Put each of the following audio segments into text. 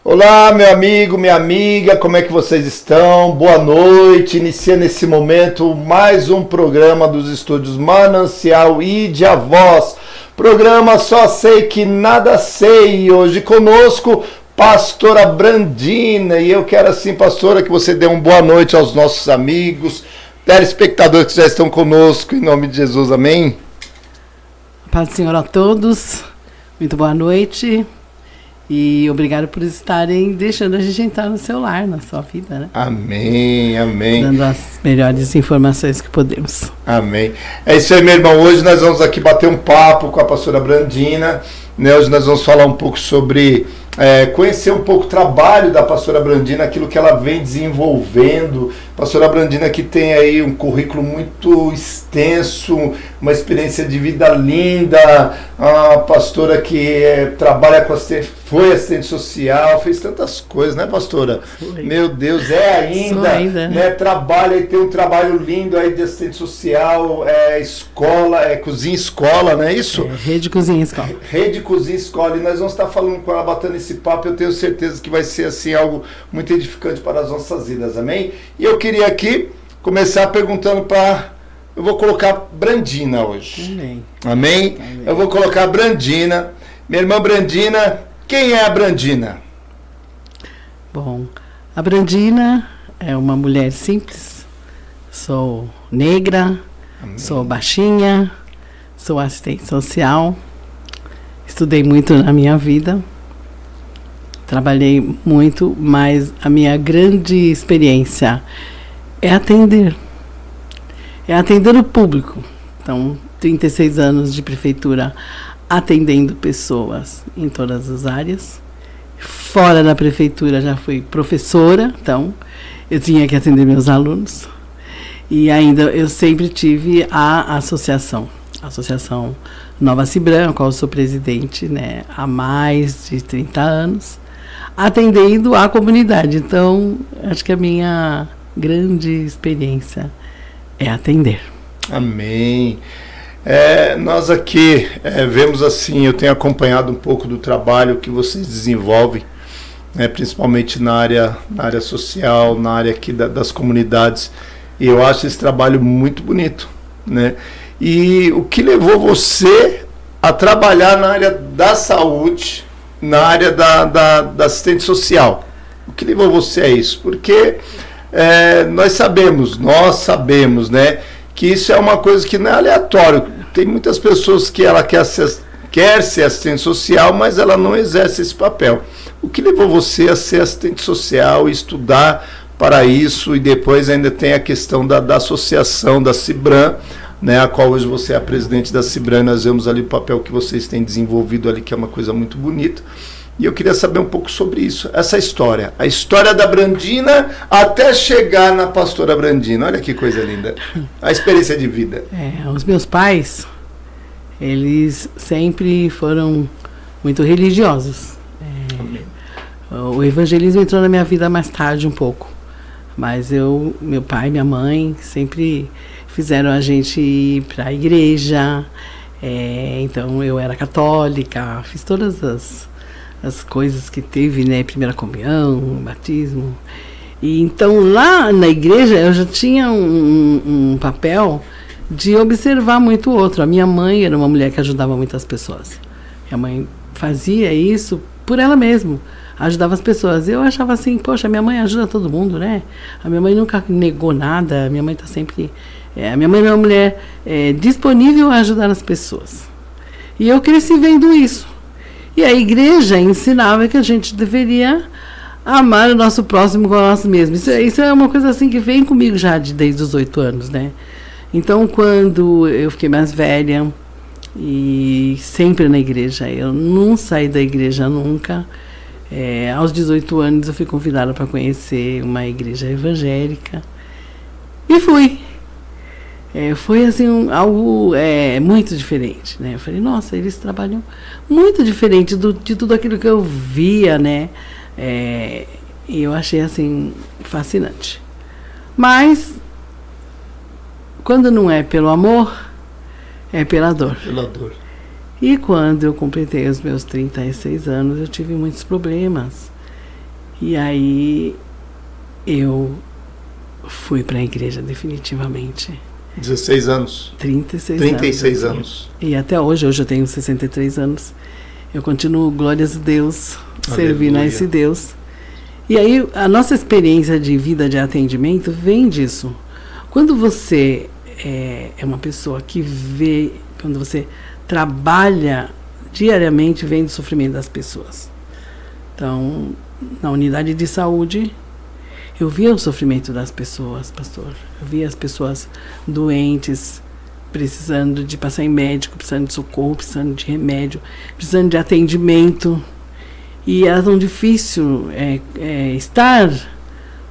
Olá, meu amigo, minha amiga, como é que vocês estão? Boa noite. Inicia nesse momento mais um programa dos estúdios Manancial Ide a Voz. Programa Só Sei Que Nada Sei. Hoje conosco, pastora Brandina. E eu quero assim, pastora, que você dê uma boa noite aos nossos amigos, telespectadores que já estão conosco, em nome de Jesus, amém? Paz do Senhor a todos, muito boa noite. E obrigado por estarem deixando a gente entrar no seu lar, na sua vida, né? Amém, amém. Dando as melhores informações que podemos. Amém. É isso aí, meu irmão. Hoje nós vamos aqui bater um papo com a pastora Brandina, né? Hoje nós vamos falar um pouco sobre, conhecer um pouco o trabalho da pastora Brandina, aquilo que ela vem desenvolvendo. Pastora Brandina que tem aí um currículo muito extenso, uma experiência de vida linda, a pastora que trabalha com foi assistente social, fez tantas coisas, né, pastora? Foi. Meu Deus, ainda, né? Trabalha e tem um trabalho lindo aí de assistente social, escola, cozinha escola, não é isso? Rede Cozinha Escola. Rede Cozinha Escola, e nós vamos estar falando com ela, batendo esse papo. Eu tenho certeza que vai ser assim algo muito edificante para as nossas vidas, amém? E eu queria aqui começar perguntando eu vou colocar Brandina hoje. Amém? Eu vou colocar Brandina. Minha irmã Brandina, quem é a Brandina? Bom, a Brandina é uma mulher simples. Sou negra, amém. Sou baixinha, sou assistente social. Estudei muito na minha vida. Trabalhei muito, mas a minha grande experiência é atender. É atender o público. Então, 36 anos de prefeitura atendendo pessoas em todas as áreas. Fora da prefeitura já fui professora, então eu tinha que atender meus alunos. E ainda eu sempre tive a Associação Nova Cibran, a qual eu sou presidente, né, há mais de 30 anos, atendendo a comunidade. Então, acho que a minha grande experiência é atender. Amém. Nós aqui vemos assim, eu tenho acompanhado um pouco do trabalho que vocês desenvolvem, principalmente na área social, na área aqui das comunidades, e eu acho esse trabalho muito bonito, né? E o que levou você a trabalhar na área da saúde, na área da assistente social? O que levou você a isso? Porque nós sabemos, né, que isso é uma coisa que não é aleatório. Tem muitas pessoas que ela quer ser assistente social, mas ela não exerce esse papel. O que levou você a ser assistente social e estudar para isso? E depois ainda tem a questão da associação da Cibran, né, a qual hoje você é a presidente da Cibran. Nós vemos ali o papel que vocês têm desenvolvido ali, que é uma coisa muito bonita. E eu queria saber um pouco sobre isso, essa história. A história da Brandina até chegar na pastora Brandina. Olha que coisa linda. A experiência de vida. Os meus pais, eles sempre foram muito religiosos. O evangelismo entrou na minha vida mais tarde um pouco. Mas meu pai e minha mãe sempre fizeram a gente ir para a igreja. Então eu era católica, fiz todas as coisas que teve, né? Primeira comunhão, batismo. E então lá na igreja eu já tinha um papel de observar muito o outro. A minha mãe era uma mulher que ajudava muitas pessoas. Minha mãe fazia isso por ela mesma, ajudava as pessoas. Eu achava assim, poxa, minha mãe ajuda todo mundo, né? A minha mãe nunca negou nada, a minha mãe está sempre... a minha mãe é uma mulher disponível a ajudar as pessoas. E eu cresci vendo isso. E a igreja ensinava que a gente deveria amar o nosso próximo como a nós mesmos. Isso é uma coisa assim que vem comigo já desde os 8 anos, né? Então, quando eu fiquei mais velha, e sempre na igreja, eu não saí da igreja nunca. Aos 18 anos eu fui convidada para conhecer uma igreja evangélica. E fui. Foi assim algo muito diferente, né? Eu falei, nossa, eles trabalham muito diferente de tudo aquilo que eu via, né? E eu achei assim fascinante. Mas quando não é pelo amor, é pela dor. Pela dor. E quando eu completei os meus 36 anos, eu tive muitos problemas. E aí eu fui para a igreja definitivamente. 16 anos? 36 anos. E até hoje eu tenho 63 anos. Eu continuo, glórias a Deus, Aleluia. servindo a esse Deus. E aí a nossa experiência de vida de atendimento vem disso. Quando você é uma pessoa que vê, quando você trabalha diariamente vendo o sofrimento das pessoas. Então, na unidade de saúde, eu via o sofrimento das pessoas, pastor. Eu via as pessoas doentes, precisando de passar em médico, precisando de socorro, precisando de remédio, precisando de atendimento. E era tão difícil estar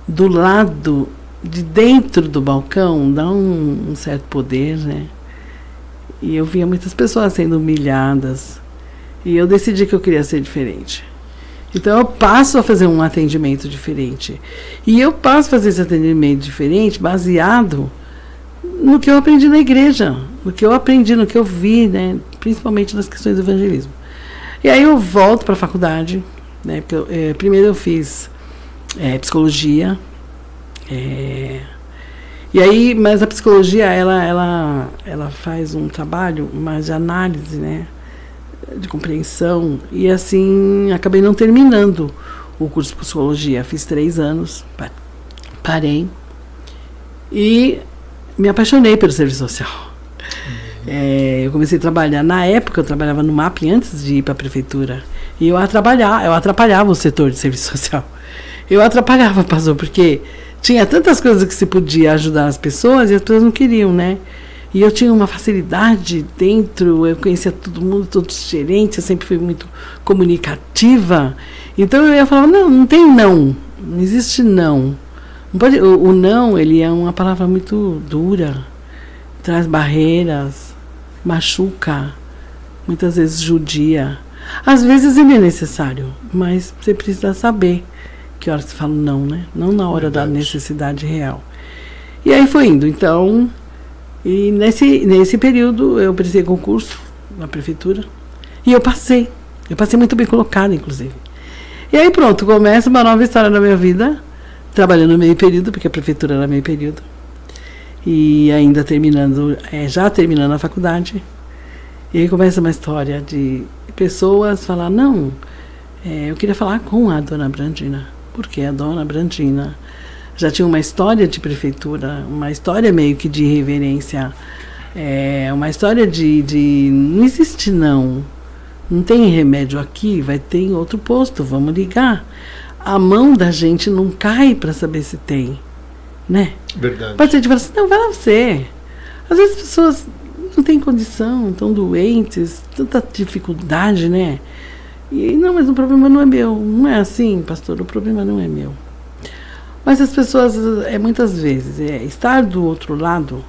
do lado de dentro do balcão, dá um certo poder, né? E eu via muitas pessoas sendo humilhadas. E eu decidi que eu queria ser diferente. Então eu passo a fazer um atendimento diferente. E eu passo a fazer esse atendimento diferente baseado no que eu aprendi na igreja, no que eu aprendi, no que eu vi, né? Principalmente nas questões do evangelismo. E aí eu volto para a faculdade, né? Porque primeiro eu fiz psicologia. E aí, mas a psicologia, ela faz um trabalho mais de análise, né? De compreensão. E assim, acabei não terminando o curso de psicologia. Fiz 3 anos, parei. E me apaixonei pelo serviço social. Eu comecei a trabalhar, na época eu trabalhava no MAP antes de ir para a prefeitura. E eu atrapalhava o setor de serviço social. Eu atrapalhava, pastor, porque tinha tantas coisas que se podia ajudar as pessoas e as pessoas não queriam, né? E eu tinha uma facilidade dentro, eu conhecia todo mundo, todos os gerentes, eu sempre fui muito comunicativa. Então eu ia falar, não tem não existe não. Não pode, o não, ele é uma palavra muito dura, traz barreiras, machuca, muitas vezes judia. Às vezes ele é necessário, mas você precisa saber que hora você fala não, né? Não na hora da necessidade real. E aí foi indo, então... E nesse período eu prestei concurso na prefeitura e eu passei muito bem colocada, inclusive. E aí pronto, começa uma nova história na minha vida, trabalhando meio período, porque a prefeitura era meio período, e ainda já terminando a faculdade. E aí começa uma história de pessoas falar, eu queria falar com a dona Brandina, porque a dona Brandina já tinha uma história de prefeitura, uma história meio que de reverência, uma história de não existe não tem remédio aqui, vai ter em outro posto, vamos ligar. A mão da gente não cai para saber se tem, né? Verdade. O paciente fala assim, não, vai lá você. Às vezes as pessoas não têm condição, estão doentes, tanta dificuldade, né? E não, mas o problema não é meu. Não é assim, pastor, o problema não é meu. Mas as pessoas, muitas vezes, estar do outro lado,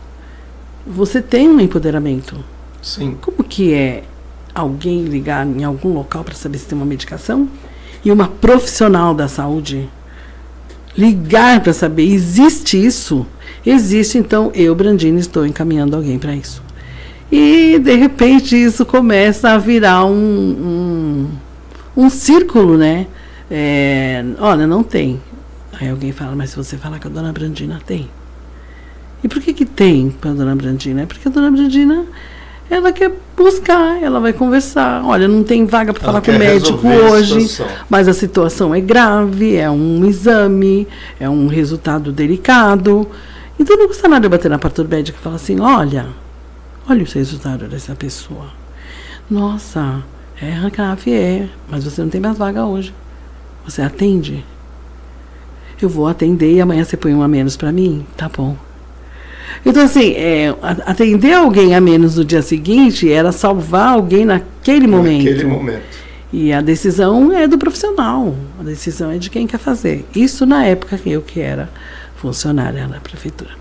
você tem um empoderamento. Sim. Como que é alguém ligar em algum local para saber se tem uma medicação? E uma profissional da saúde ligar para saber, existe isso? Existe, então eu, Brandina, estou encaminhando alguém para isso. E, de repente, isso começa a virar um círculo, né? Olha, não tem. Aí alguém fala, mas se você falar com a dona Brandina, tem. E por que tem para a dona Brandina? É porque a dona Brandina, ela quer buscar, ela vai conversar. Olha, não tem vaga para falar com o médico hoje, mas a situação é grave, é um exame, é um resultado delicado. Então não custa nada eu bater na porta do médico e falar assim, olha o resultado dessa pessoa. Nossa, é grave, mas você não tem mais vaga hoje. Você atende? Eu vou atender e amanhã você põe um a menos para mim? Tá bom. Então, assim, atender alguém a menos no dia seguinte era salvar alguém naquele momento. Naquele momento. E a decisão é do profissional. A decisão é de quem quer fazer. Isso na época que era funcionária na prefeitura.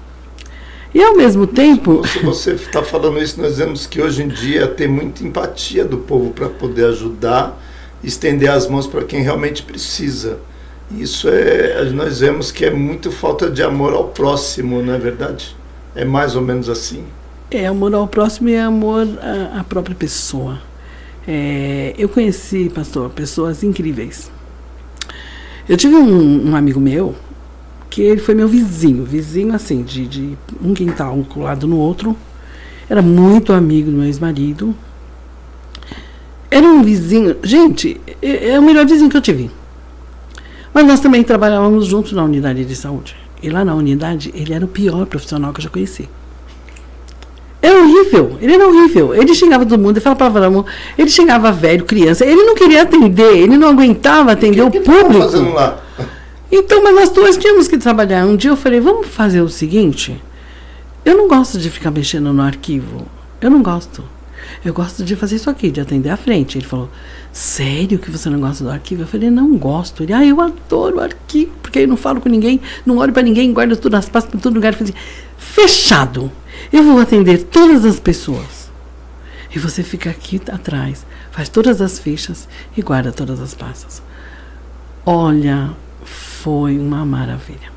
E, ao mesmo tempo... Se você está falando isso, nós vemos que hoje em dia tem muita empatia do povo para poder ajudar, estender as mãos para quem realmente precisa. Isso nós vemos que é muito falta de amor ao próximo, não é verdade? É mais ou menos assim. Amor ao próximo e amor à própria pessoa. Eu conheci, pastor, pessoas incríveis. Eu tive um amigo meu, que ele foi meu vizinho assim, de um quintal um colado no outro. Era muito amigo do meu ex-marido. Era um vizinho, gente, é o melhor vizinho que eu tive. Mas nós também trabalhávamos juntos na unidade de saúde. E lá na unidade, ele era o pior profissional que eu já conheci. Era horrível, ele era horrível. Ele xingava todo mundo, ele falava palavrão, ele xingava velho, criança. Ele não queria atender, ele não aguentava atender o público. Fazendo lá? Então, mas nós duas tínhamos que trabalhar. Um dia eu falei, vamos fazer o seguinte, eu não gosto de ficar mexendo no arquivo. Eu não gosto. Eu gosto de fazer isso aqui, de atender à frente. Ele falou, sério que você não gosta do arquivo? Eu falei, não gosto. Ele, eu adoro o arquivo, porque eu não falo com ninguém, não olho para ninguém, guardo tudo nas pastas, em todo lugar. Eu falei, fechado. Eu vou atender todas as pessoas. E você fica aqui atrás, faz todas as fichas e guarda todas as pastas. Olha, foi uma maravilha.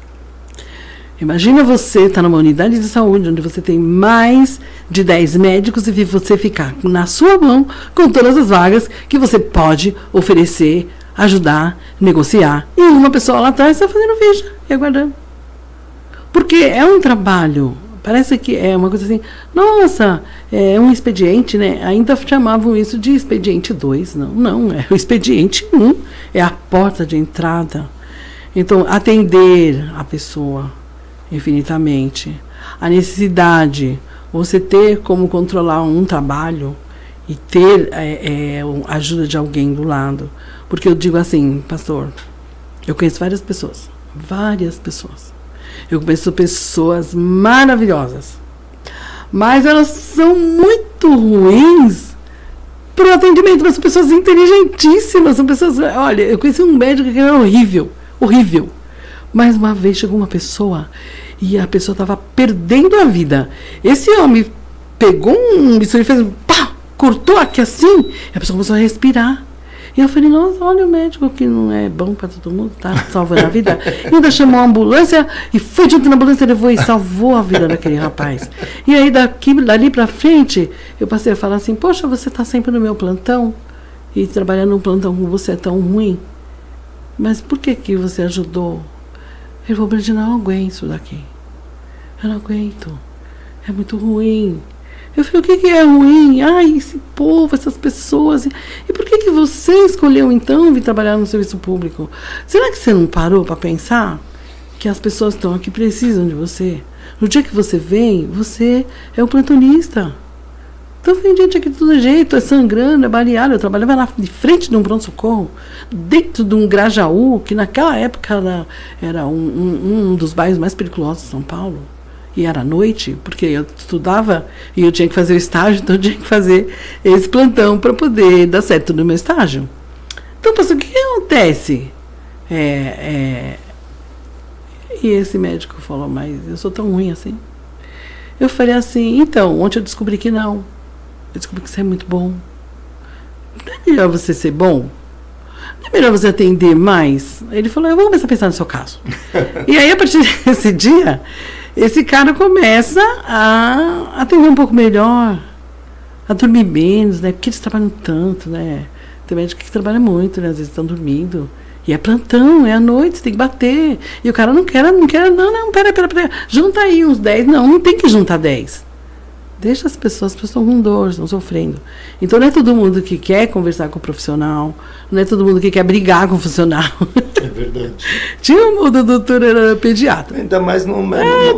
Imagina você estar numa unidade de saúde onde você tem mais de 10 médicos e você ficar na sua mão com todas as vagas que você pode oferecer, ajudar, negociar. E uma pessoa lá atrás está fazendo ficha e aguardando. Porque é um trabalho, parece que é uma coisa assim, nossa, é um expediente, né? Ainda chamavam isso de expediente 2. Não, é o expediente 1, é a porta de entrada. Então, atender a pessoa infinitamente, a necessidade, você ter como controlar um trabalho e ter a ajuda de alguém do lado. Porque eu digo assim, pastor, eu conheço várias pessoas. Eu conheço pessoas maravilhosas, mas elas são muito ruins para o atendimento, mas são pessoas inteligentíssimas, são pessoas, olha, eu conheci um médico que era horrível. Mas uma vez chegou uma pessoa e a pessoa estava perdendo a vida. Esse homem pegou um bisturi e fez pá, cortou aqui assim, e a pessoa começou a respirar. E eu falei, nossa, olha o médico que não é bom para todo mundo, tá salvando a vida. E ainda chamou a ambulância e foi junto na ambulância, levou e salvou a vida daquele rapaz. E aí dali para frente, eu passei a falar assim, poxa, você está sempre no meu plantão e trabalhando num plantão com você é tão ruim. Mas por que você ajudou? Ele falou, Bradina, eu não aguento isso daqui. Eu não aguento. É muito ruim. Eu falei, o que é ruim? Ai, esse povo, essas pessoas. E por que você escolheu, então, vir trabalhar no serviço público? Será que você não parou para pensar que as pessoas estão aqui precisam de você? No dia que você vem, você é um plantonista. Então vem gente aqui de todo jeito, é sangrando, é baleado. Eu trabalhava lá de frente de um pronto-socorro, dentro de um Grajaú, que naquela época era um dos bairros mais perigosos de São Paulo. E era à noite, porque eu estudava e eu tinha que fazer o estágio, então eu tinha que fazer esse plantão para poder dar certo no meu estágio. Então, pastor, o que acontece? E esse médico falou, mas eu sou tão ruim assim. Eu falei assim, então, ontem eu descobri que não. Eu descobri que você é muito bom. Não é melhor você ser bom? Não é melhor você atender mais? Ele falou, eu vou começar a pensar no seu caso. E aí, a partir desse dia, esse cara começa a atender um pouco melhor, a dormir menos, né? Porque eles trabalham tanto, né? Tem médico que trabalha muito, né? Às vezes estão dormindo. E é plantão, é à noite, você tem que bater. E o cara não quer, pera. Junta aí uns 10. Não tem que juntar 10. Deixa as pessoas estão com dor, estão sofrendo. Então não é todo mundo que quer conversar com o profissional, não é todo mundo que quer brigar com o funcional. É verdade. Tinha um doutor, era pediatra. Ainda mais no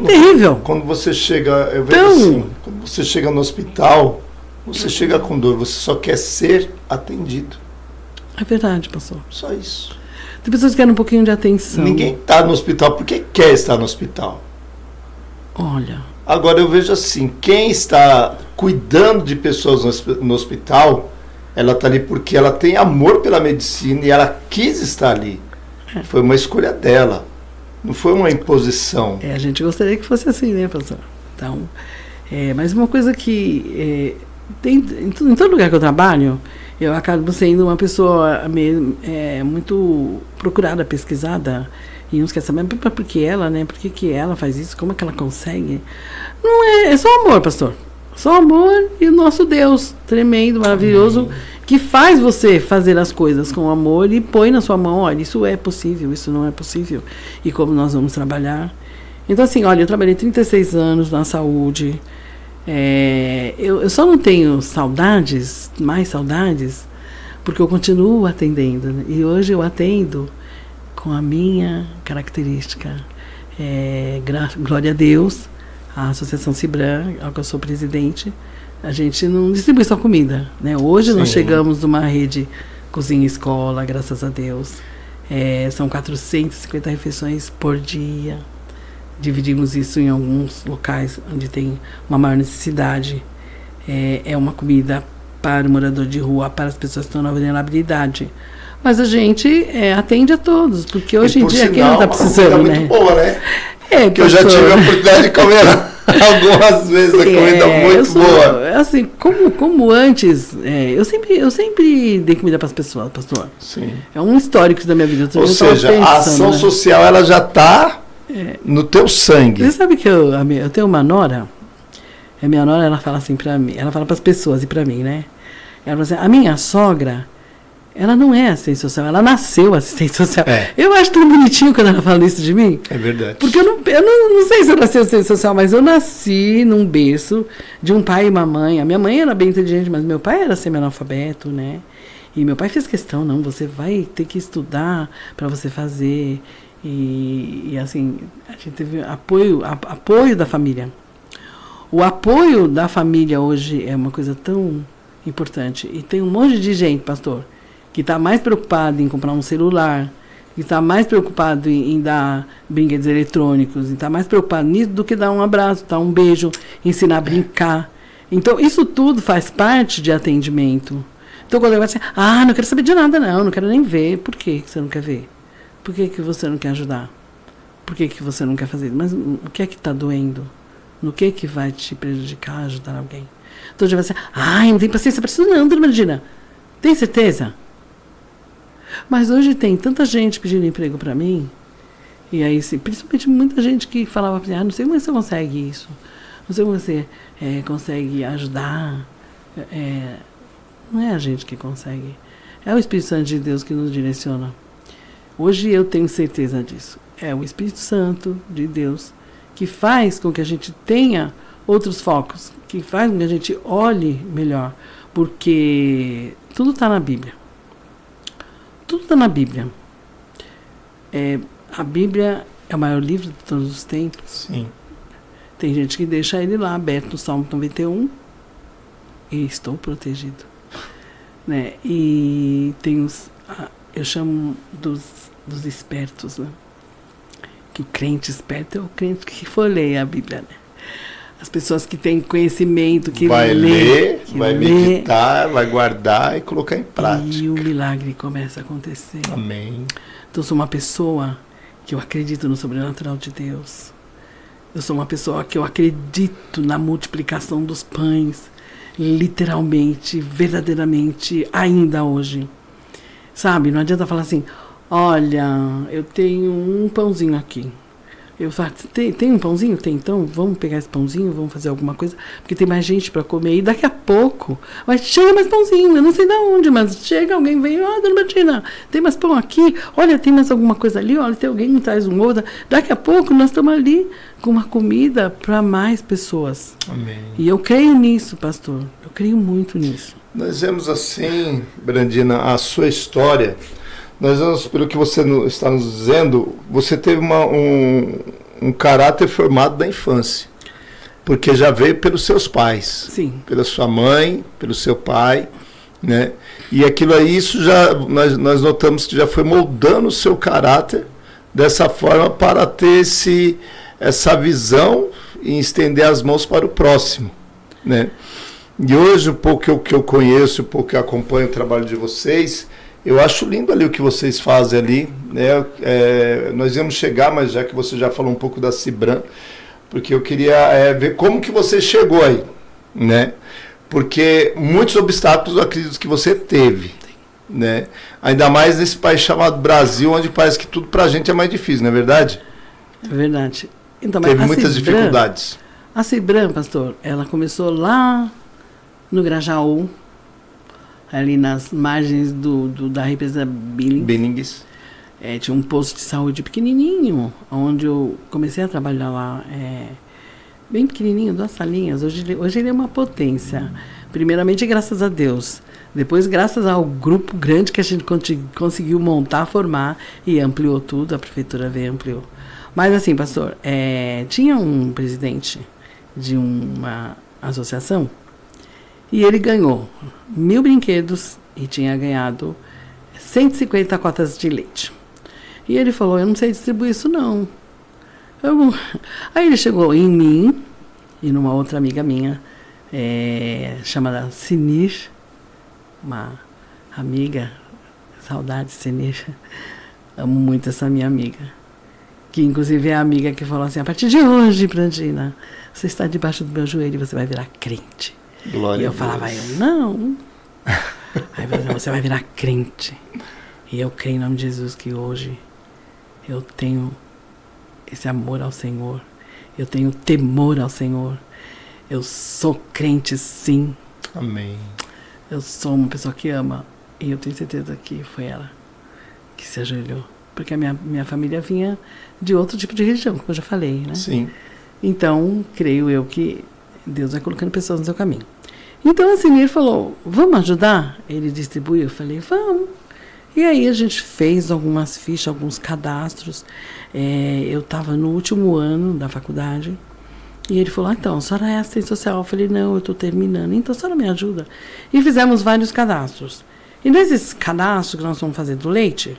terrível. Quando você chega, eu vejo assim, quando você chega no hospital, você chega com dor, você só quer ser atendido. É verdade, pastor. Só isso. Tem pessoas que querem um pouquinho de atenção. Ninguém está no hospital porque quer estar no hospital. Olha. Agora eu vejo assim, quem está cuidando de pessoas no hospital, ela está ali porque ela tem amor pela medicina e ela quis estar ali. Foi uma escolha dela, não foi uma imposição. A gente gostaria que fosse assim, né, pastor? Então, mas uma coisa que tem em todo lugar que eu trabalho, eu acabo sendo uma pessoa muito procurada, pesquisada. E uns querem saber por que ela, né? Por que ela faz isso? Como é que ela consegue? Não é só amor, pastor. Só amor e o nosso Deus, tremendo, maravilhoso, que faz você fazer as coisas com amor e põe na sua mão, olha, isso é possível, isso não é possível, e como nós vamos trabalhar. Então, assim, olha, eu trabalhei 36 anos na saúde, eu só não tenho saudades, mais saudades, porque eu continuo atendendo, né? E hoje eu atendo com a minha característica. Glória a Deus, a Associação Cibram, ao que eu sou presidente, a gente não distribui só comida, né? Hoje nós chegamos numa rede cozinha e escola, graças a Deus. São 450 refeições por dia. Dividimos isso em alguns locais onde tem uma maior necessidade. É uma comida para o morador de rua, para as pessoas que estão na vulnerabilidade. Mas a gente atende a todos, porque hoje em dia quem não está precisando, né? Muito boa, né? Que eu já tive a oportunidade de comer algumas vezes, a comida muito boa. Assim, como antes, eu sempre dei comida para as pessoas, pastor. Sim. É um histórico da minha vida. Ou seja, a ação social ela já está no teu sangue. Você sabe que eu tenho uma nora, a minha nora, ela fala assim para mim, ela fala para as pessoas e para mim, né? Ela fala assim, a minha sogra, ela não é assistente social, ela nasceu assistente social. Eu acho tão bonitinho quando ela fala isso de mim. É verdade. Porque eu não sei se eu nasci assistente social, mas eu nasci num berço de um pai e uma mãe. A minha mãe era bem inteligente, mas meu pai era semi-analfabeto, né? E meu pai fez questão, não, você vai ter que estudar para você fazer. E assim, a gente teve apoio da família. O apoio da família hoje é uma coisa tão importante. E tem um monte de gente, pastor, que está mais preocupado em comprar um celular, que está mais preocupado em dar brinquedos eletrônicos, está mais preocupado nisso do que dar um abraço, dar um beijo, ensinar a brincar. Então, isso tudo faz parte de atendimento. Então, quando ele vai dizer, não quero saber de nada, não quero nem ver. Por que você não quer ver? Por que você não quer ajudar? Por que você não quer fazer? Mas o que é que está doendo? No que vai te prejudicar ajudar alguém? Então, já vai dizer, não tem paciência para isso não, dona Medina. Tem certeza? Mas hoje tem tanta gente pedindo emprego para mim, e aí, sim, principalmente muita gente que falava para mim, não sei como você consegue isso, não sei como você consegue ajudar. Não é a gente que consegue, é o Espírito Santo de Deus que nos direciona. Hoje eu tenho certeza disso. É o Espírito Santo de Deus que faz com que a gente tenha outros focos, que faz com que a gente olhe melhor, porque tudo está na Bíblia. Tudo está na Bíblia. A Bíblia é o maior livro de todos os tempos. Sim. Tem gente que deixa ele lá, aberto no Salmo 91, e estou protegido. Né? E tem eu chamo dos espertos, né? Que o crente esperto é o crente que folheia a Bíblia, né? As pessoas que têm conhecimento, que vai ler, vai meditar, vai guardar e colocar em prática. E o milagre começa a acontecer. Amém. Então, eu sou uma pessoa que eu acredito no sobrenatural de Deus. Eu sou uma pessoa que eu acredito na multiplicação dos pães, literalmente, verdadeiramente, ainda hoje. Sabe, não adianta falar assim, olha, eu tenho um pãozinho aqui. Eu falo, tem um pãozinho? Tem, então vamos pegar esse pãozinho, vamos fazer alguma coisa, porque tem mais gente para comer. E daqui a pouco, mas chega mais pãozinho, eu não sei de onde, mas chega alguém, vem, dona Martina, tem mais pão aqui, olha, tem mais alguma coisa ali, olha, tem alguém que traz um ovo. Daqui a pouco nós estamos ali com uma comida para mais pessoas. Amém. E eu creio nisso, pastor, eu creio muito nisso. Nós vemos assim, Brandina, a sua história. Nós vamos, pelo que você está nos dizendo, você teve um caráter formado da infância, porque já veio pelos seus pais. Sim. Pela sua mãe, pelo seu pai, né? E aquilo aí, isso já, nós notamos que já foi moldando o seu caráter dessa forma para ter essa visão e estender as mãos para o próximo, né? E hoje, um pouco que eu conheço, um pouco que eu acompanho o trabalho de vocês, eu acho lindo ali o que vocês fazem ali, né? Nós íamos chegar, mas já que você já falou um pouco da Cibram, porque eu queria ver como que você chegou aí, né? Porque muitos obstáculos eu acredito que você teve, né? Ainda mais nesse país chamado Brasil, onde parece que tudo pra gente é mais difícil, não é verdade? É verdade. Então, teve muitas dificuldades. A Cibram, pastor, ela começou lá no Grajaú, ali nas margens da represa Billings. Tinha um posto de saúde pequenininho, onde eu comecei a trabalhar lá, bem pequenininho, 2 salinhas. Hoje ele é uma potência. Primeiramente, graças a Deus. Depois, graças ao grupo grande que a gente conseguiu montar, formar, e ampliou tudo, a prefeitura veio e ampliou. Mas assim, pastor, tinha um presidente de uma associação e ele ganhou 1.000 brinquedos e tinha ganhado 150 cotas de leite. E ele falou, eu não sei distribuir isso não. Aí ele chegou em mim e numa outra amiga minha, chamada Sinir, uma amiga, saudade Sinir, amo muito essa minha amiga, que inclusive é a amiga que falou assim, a partir de hoje, Brandina, você está debaixo do meu joelho e você vai virar crente. Glória e eu a Deus. falava, não. Aí você vai virar crente. E eu creio em nome de Jesus que hoje eu tenho esse amor ao Senhor, eu tenho temor ao Senhor, eu sou crente sim. Amém. Eu sou uma pessoa que ama, e eu tenho certeza que foi ela que se ajoelhou, porque a minha família vinha de outro tipo de religião, como eu já falei, né? Sim. Então, creio eu que Deus vai colocando pessoas no seu caminho. Então, assim, ele falou, vamos ajudar? Ele distribuiu, eu falei, vamos. E aí a gente fez algumas fichas, alguns cadastros. Eu estava no último ano da faculdade. E ele falou, então, a senhora é assistente social? Eu falei, não, eu estou terminando. Então, a senhora me ajuda? E fizemos vários cadastros. E nesses cadastros que nós vamos fazer do leite,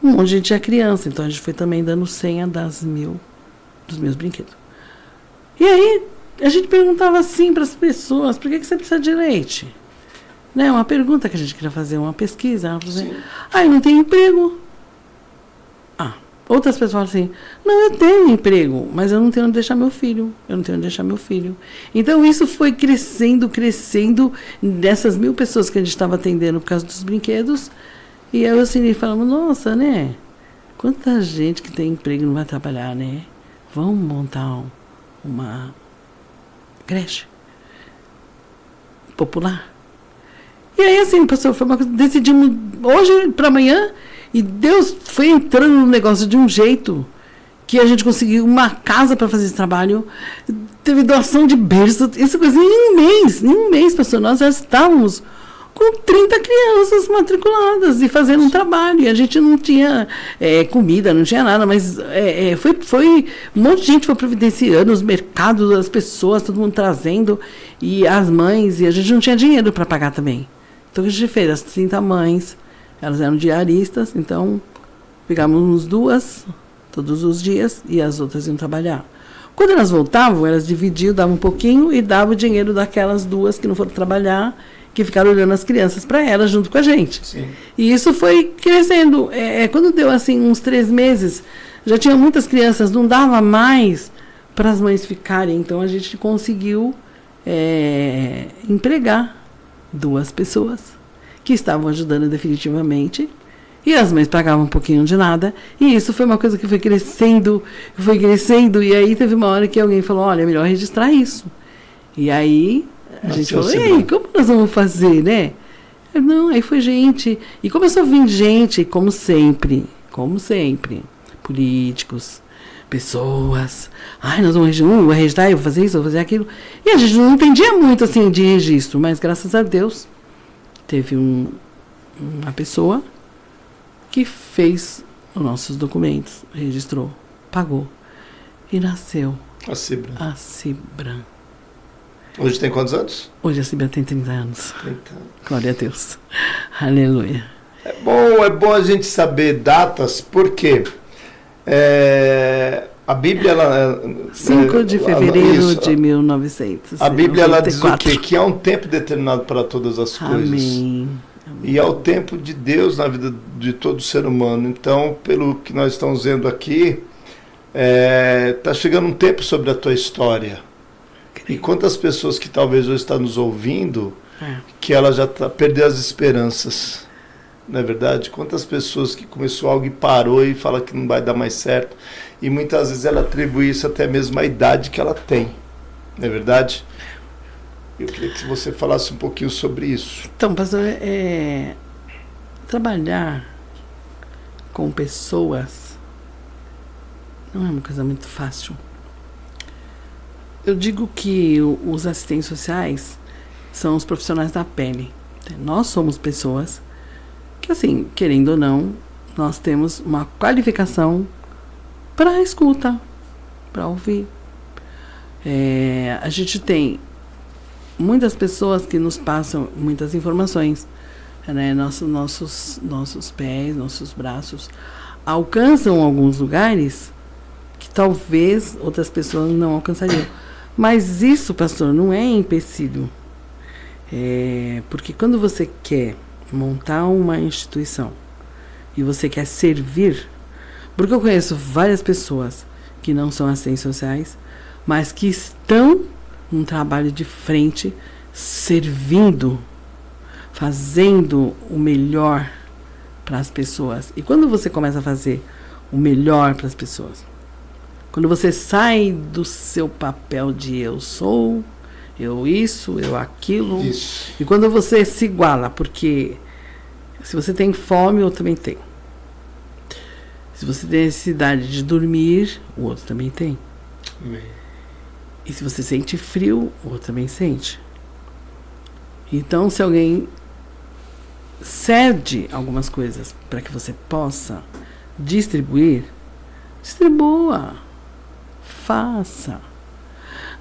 um monte de gente é criança. Então, a gente foi também dando senha dos meus brinquedos. E aí, a gente perguntava assim para as pessoas, por que você precisa de leite? Né? Uma pergunta que a gente queria fazer, uma pesquisa. Ela falou assim, eu não tenho emprego. Outras pessoas falam assim, não, eu tenho emprego, mas eu não tenho onde deixar meu filho. Então, isso foi crescendo, dessas 1.000 pessoas que a gente estava atendendo por causa dos brinquedos. E aí, assim, falamos, nossa, né? Quanta gente que tem emprego não vai trabalhar, né? Vamos montar uma creche popular. E aí, assim, pastor, foi uma coisa, decidimos hoje para amanhã, e Deus foi entrando no negócio de um jeito que a gente conseguiu uma casa para fazer esse trabalho, teve doação de berço, essa coisa em um mês, pastor, nós já estávamos com 30 crianças matriculadas e fazendo um trabalho, e a gente não tinha comida, não tinha nada, mas foi um monte de gente foi providenciando, os mercados, as pessoas, todo mundo trazendo, e as mães, e a gente não tinha dinheiro para pagar também. Então, o que a gente fez? As 30 mães, elas eram diaristas, então pegávamos 2 todos os dias e as outras iam trabalhar. Quando elas voltavam, elas dividiam, davam um pouquinho e davam o dinheiro daquelas 2 que não foram trabalhar, que ficaram olhando as crianças para elas junto com a gente. Sim. E isso foi crescendo. Quando deu assim uns 3 meses, já tinha muitas crianças, não dava mais para as mães ficarem. Então a gente conseguiu empregar 2 pessoas que estavam ajudando definitivamente. E as mães pagavam um pouquinho de nada. E isso foi uma coisa que foi crescendo. E aí teve uma hora que alguém falou, olha, é melhor registrar isso. E aí a gente falou, e aí, como nós vamos fazer, né? Não, aí foi gente. E começou a vir gente, como sempre, políticos, pessoas. Nós vamos registrar, eu vou fazer isso, eu vou fazer aquilo. E a gente não entendia muito assim de registro, mas graças a Deus teve uma pessoa que fez os nossos documentos, registrou, pagou e nasceu A Cibra. a Cibra. Hoje tem quantos anos? Hoje a Cibra tem 30 anos. 30. Glória a Deus. Aleluia. É bom a gente saber datas, porque a Bíblia... 5 de fevereiro de 1900. A Bíblia ela diz o quê? Que há um tempo determinado para todas as coisas. Amém. E há o tempo de Deus na vida de todo ser humano. Então, pelo que nós estamos vendo aqui, está chegando um tempo sobre a tua história. E quantas pessoas que talvez hoje estão nos ouvindo, que ela já perdeu as esperanças. Não é verdade? Quantas pessoas que começou algo e parou e fala que não vai dar mais certo. E muitas vezes ela atribui isso até mesmo à idade que ela tem. Não é verdade? Eu queria que você falasse um pouquinho sobre isso. Então, pastor, trabalhar com pessoas não é uma coisa muito fácil. Eu digo que os assistentes sociais são os profissionais da pele. Nós somos pessoas que, assim, querendo ou não, nós temos uma qualificação para escuta, para ouvir. A gente tem muitas pessoas que nos passam muitas informações, né? Nossos pés, nossos braços alcançam alguns lugares que talvez outras pessoas não alcançariam. Mas isso, pastor, não é empecilho. Porque quando você quer montar uma instituição e você quer servir, porque eu conheço várias pessoas que não são assistentes sociais, mas que estão num trabalho de frente, servindo, fazendo o melhor para as pessoas. E quando você começa a fazer o melhor para as pessoas, quando você sai do seu papel de eu sou, eu isso, eu aquilo, Isso. e quando você se iguala, porque se você tem fome, o outro também tem. Se você tem necessidade de dormir, o outro também tem. Amém. E se você sente frio, o outro também sente. Então, se alguém cede algumas coisas para que você possa distribuir, distribua. Faça.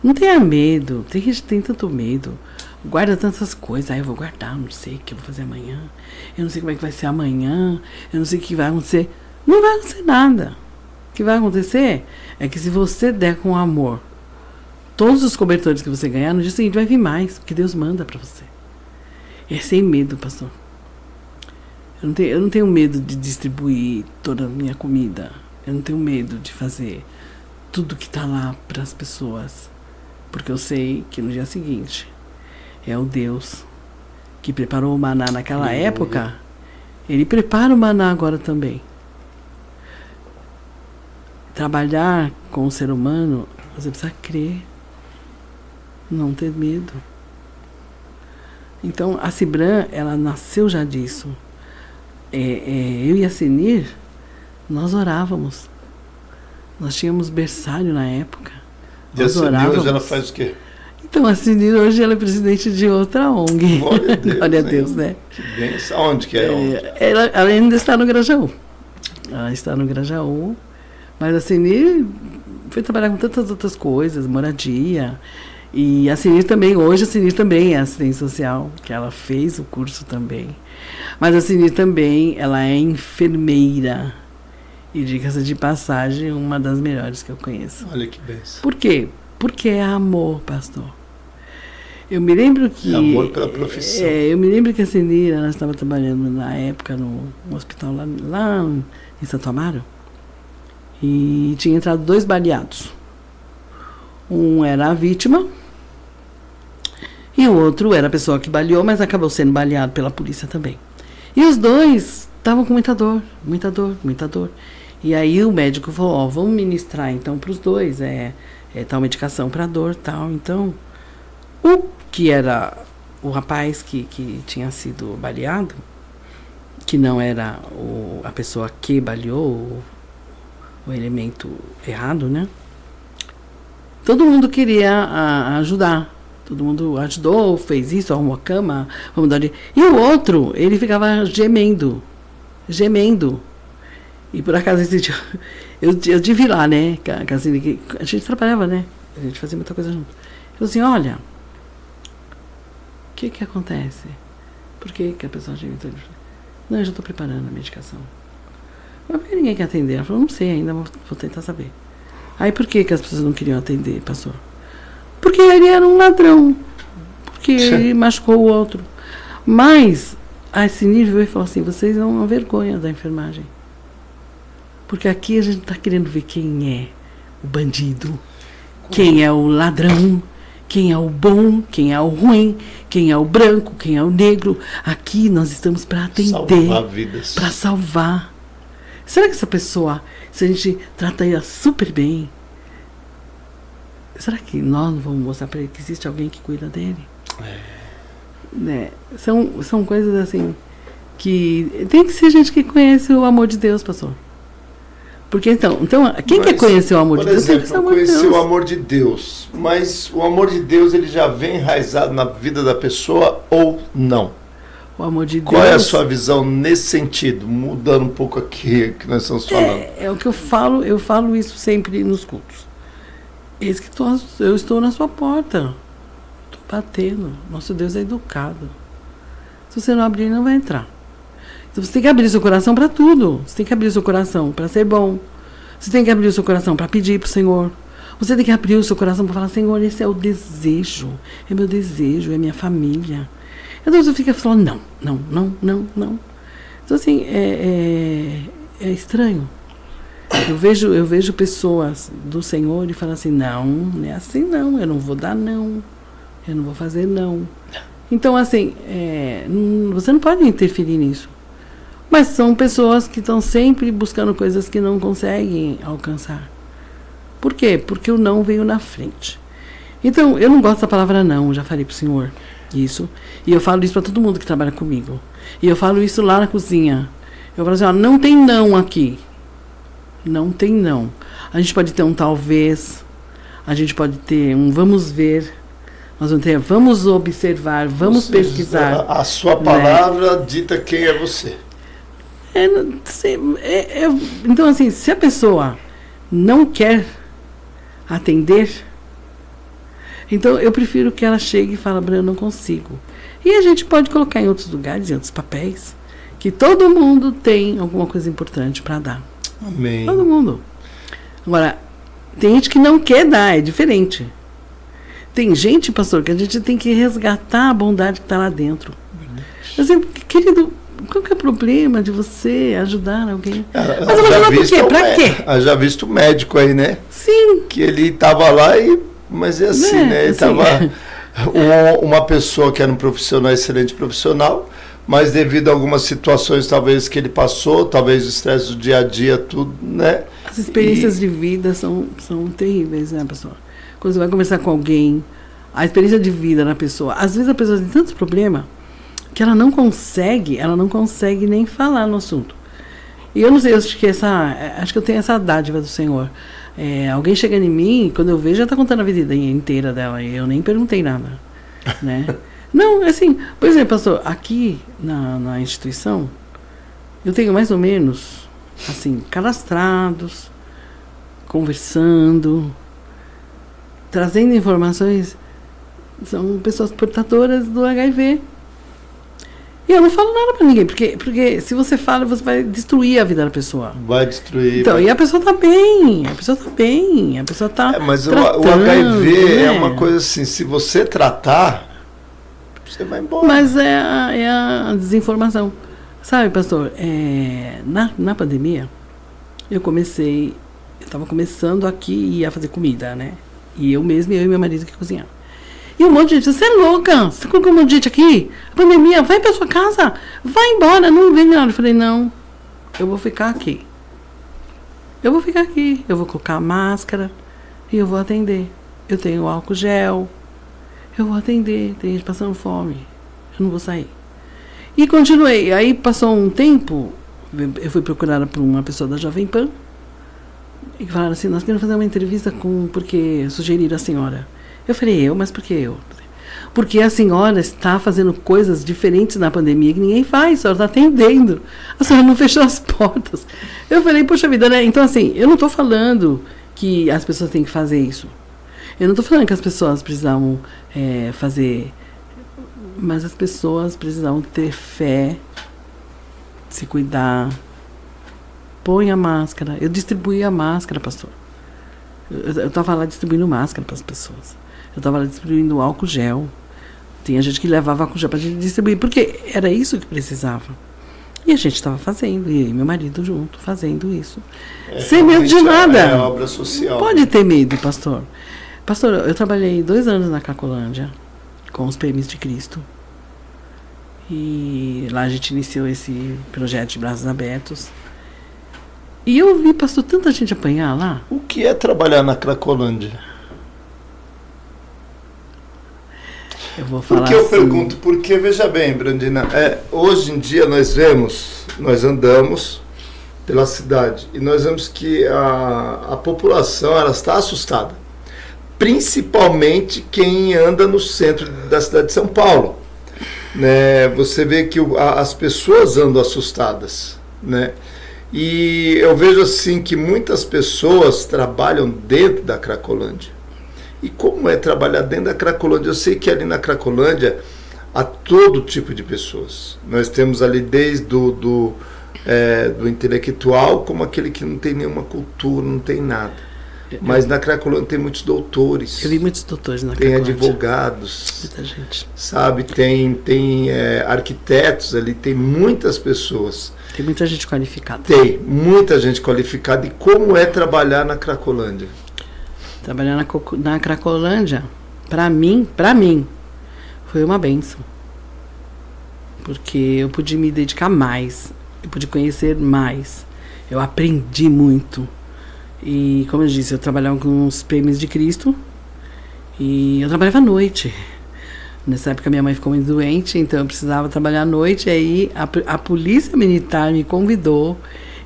Não tenha medo. Tem gente que tem tanto medo. Guarda tantas coisas. Eu vou guardar, não sei o que eu vou fazer amanhã. Eu não sei como é que vai ser amanhã. Eu não sei o que vai acontecer. Não vai acontecer nada. O que vai acontecer é que se você der com amor todos os cobertores que você ganhar, no dia seguinte vai vir mais, porque Deus manda para você. É sem medo, pastor. Eu não tenho medo de distribuir toda a minha comida. Eu não tenho medo de fazer tudo que está lá para as pessoas. Porque eu sei que no dia seguinte é o Deus que preparou o maná naquela época. Ele prepara o maná agora também. Trabalhar com o ser humano, você precisa crer. Não ter medo. Então, a Cibran, ela nasceu já disso. Eu e a Senir, nós orávamos. Nós tínhamos berçário na época. E a Senir hoje ela faz o quê? Então, a Senir hoje ela é presidente de outra ONG. Glória a Deus, Glória a Deus, né? Que bênção. Onde que é? Ela ainda está no Grajaú. Ela está no Grajaú. Mas a Senir foi trabalhar com tantas outras coisas, moradia. E a Senir também, hoje a Senir também é assistente social, que ela fez o curso também. Mas a Senir também, ela é enfermeira. E diga-se de passagem, uma das melhores que eu conheço. Olha que bênção. Por quê? Porque é amor, pastor. Eu me lembro que... É amor pela profissão. Eu me lembro que a Senir, ela estava trabalhando na época no hospital lá em Santo Amaro. E tinha entrado 2 baleados. Um era a vítima e o outro era a pessoa que baleou, mas acabou sendo baleado pela polícia também. E os 2 estavam com muita dor, muita dor, muita dor. E aí o médico falou, vamos ministrar então para os 2, tal medicação para dor, tal. Então, o que era o rapaz que tinha sido baleado, que não era a pessoa que baleou, o elemento errado, né? Todo mundo queria ajudar. Todo mundo ajudou, fez isso, arrumou a cama, vamos dar ali. E o outro, ele ficava gemendo. E por acaso esse dia, eu tive lá, né? A gente trabalhava, né? A gente fazia muita coisa junto. Eu falei assim, olha, o que acontece? Por que a pessoa geme? Não, eu já estou preparando a medicação. Mas por que ninguém quer atender? Ela falou, não sei ainda, vou tentar saber. Aí por que as pessoas não queriam atender, pastor? Porque ele era um ladrão. Porque ele machucou o outro. Mas a Senir veio e falou assim, vocês são uma vergonha da enfermagem. Porque aqui a gente está querendo ver quem é o bandido, quem é o ladrão, quem é o bom, quem é o ruim, quem é o branco, quem é o negro. Aqui nós estamos para atender, salvar vidas, para salvar. Será que essa pessoa, se a gente trata ela super bem, será que nós não vamos mostrar para ele que existe alguém que cuida dele? Né? São coisas assim que tem que ser gente que conhece o amor de Deus, pastor. Porque então quem quer conhecer o amor de Deus? Por exemplo, conhecer o amor de Deus, mas o amor de Deus ele já vem enraizado na vida da pessoa ou não? O amor de Deus. Qual é a sua visão nesse sentido? Mudando um pouco aqui que nós estamos falando. É o que eu falo isso sempre nos cultos. Eis que eu estou na sua porta. Estou batendo. Nosso Deus é educado. Se você não abrir, não vai entrar. Então você tem que abrir seu coração para tudo. Você tem que abrir seu coração para ser bom. Você tem que abrir o seu coração para pedir para o Senhor. Você tem que abrir o seu coração para falar, Senhor, esse é o desejo. É meu desejo, é minha família. Então você fica falando, não. Então assim, é estranho. Eu vejo pessoas do Senhor e falam assim, não é assim não, eu não vou dar não, eu não vou fazer não. Então assim, você não pode interferir nisso. Mas são pessoas que estão sempre buscando coisas que não conseguem alcançar. Por quê? Porque o não veio na frente. Então, eu não gosto da palavra não, já falei pro Senhor isso. E eu falo isso para todo mundo que trabalha comigo. E eu falo isso lá na cozinha. Eu falo assim, ó, não tem não aqui. Não tem não. A gente pode ter um talvez, a gente pode ter um vamos ver, nós vamos ter vamos observar, vamos pesquisar. A sua palavra dita quem é você. Então, assim, se a pessoa não quer atender, então eu prefiro que ela chegue e fale, Bruna, eu não consigo. E a gente pode colocar em outros lugares, em outros papéis, que todo mundo tem alguma coisa importante para dar. Amém. Todo mundo. Agora, tem gente que não quer dar, é diferente. Tem gente, pastor, que a gente tem que resgatar a bondade que está lá dentro. Assim, querido, qual que é o problema de você ajudar alguém? Mas eu vou ajudar por quê? Pra quê? Já visto o médico aí, né? Sim. Que ele estava lá mas é assim, né? Ele estava uma pessoa que era um profissional, excelente profissional, mas devido a algumas situações talvez que ele passou, talvez o estresse do dia a dia, tudo, né? As experiências de vida são terríveis, né, pessoal? Quando você vai conversar com alguém, a experiência de vida na pessoa, às vezes a pessoa tem tantos problemas que ela não consegue nem falar no assunto. E eu não sei, acho que eu tenho essa dádiva do Senhor. Alguém chega em mim, quando eu vejo, já está contando a vida inteira dela, e eu nem perguntei nada, né? Não, assim, por exemplo, pastor, aqui na instituição, eu tenho mais ou menos, assim, cadastrados, conversando, trazendo informações, são pessoas portadoras do HIV. E eu não falo nada pra ninguém, porque se você fala, você vai destruir a vida da pessoa. Vai destruir. Então, e a pessoa tá bem, a pessoa tá mas tratando, o HIV né? é uma coisa assim, se você tratar, você vai embora. Mas é a desinformação. Sabe, pastor, na pandemia, eu estava começando aqui e ia fazer comida, né? E eu e meu marido que cozinhava. E um monte de gente, você é louca, você colocou um monte de gente aqui, a pandemia, vai pra sua casa, vai embora, não vem nada. Eu falei, não, eu vou ficar aqui. Eu vou colocar a máscara e eu vou atender. Eu tenho álcool gel, eu vou atender, tem gente passando fome, eu não vou sair. E continuei, aí passou um tempo, eu fui procurada por uma pessoa da Jovem Pan, e falaram assim, nós queremos fazer uma entrevista porque sugeriram a senhora. Eu falei, mas por que eu? Porque a senhora está fazendo coisas diferentes na pandemia que ninguém faz, a senhora está atendendo. A senhora não fechou as portas. Eu falei, poxa vida, né? Então, assim, eu não estou falando que as pessoas têm que fazer isso. Eu não estou falando que as pessoas precisavam fazer... Mas as pessoas precisavam ter fé, se cuidar. Põe a máscara. Eu distribuí a máscara, pastor. Eu estava lá distribuindo máscara para as pessoas. Eu estava lá distribuindo álcool gel. Tinha gente que levava álcool gel para a gente distribuir, porque era isso que precisava. E a gente estava fazendo, e eu e meu marido junto, fazendo isso. Sem medo de nada. É obra social. Não pode ter medo, pastor. Pastor, eu trabalhei 2 anos na Cracolândia, com os PMs de Cristo. E lá a gente iniciou esse projeto de braços abertos. E eu vi, pastor, tanta gente apanhar lá. O que é trabalhar na Cracolândia? Eu vou falar Por que eu assim, pergunto? Porque, veja bem, Brandina, hoje em dia nós andamos pela cidade e nós vemos que a população ela está assustada. Principalmente quem anda no centro da cidade de São Paulo. Né? Você vê que as pessoas andam assustadas. Né? E eu vejo assim que muitas pessoas trabalham dentro da Cracolândia. E como é trabalhar dentro da Cracolândia? Eu sei que ali na Cracolândia há todo tipo de pessoas. Nós temos ali desde do intelectual como aquele que não tem nenhuma cultura, não tem nada. Mas na Cracolândia tem muitos doutores. Eu vi muitos doutores na Tem Cracolândia. advogados. Muita gente. Sabe? Tem arquitetos ali, tem muitas pessoas. Tem muita gente qualificada. Tem muita gente qualificada. E como é trabalhar na Cracolândia? Trabalhar na Cracolândia, para mim, foi uma bênção. Porque eu pude me dedicar mais, eu pude conhecer mais, eu aprendi muito. E, como eu disse, eu trabalhava com os prêmios de Cristo e eu trabalhava à noite. Nessa época minha mãe ficou muito doente, então eu precisava trabalhar à noite. E aí a polícia militar me convidou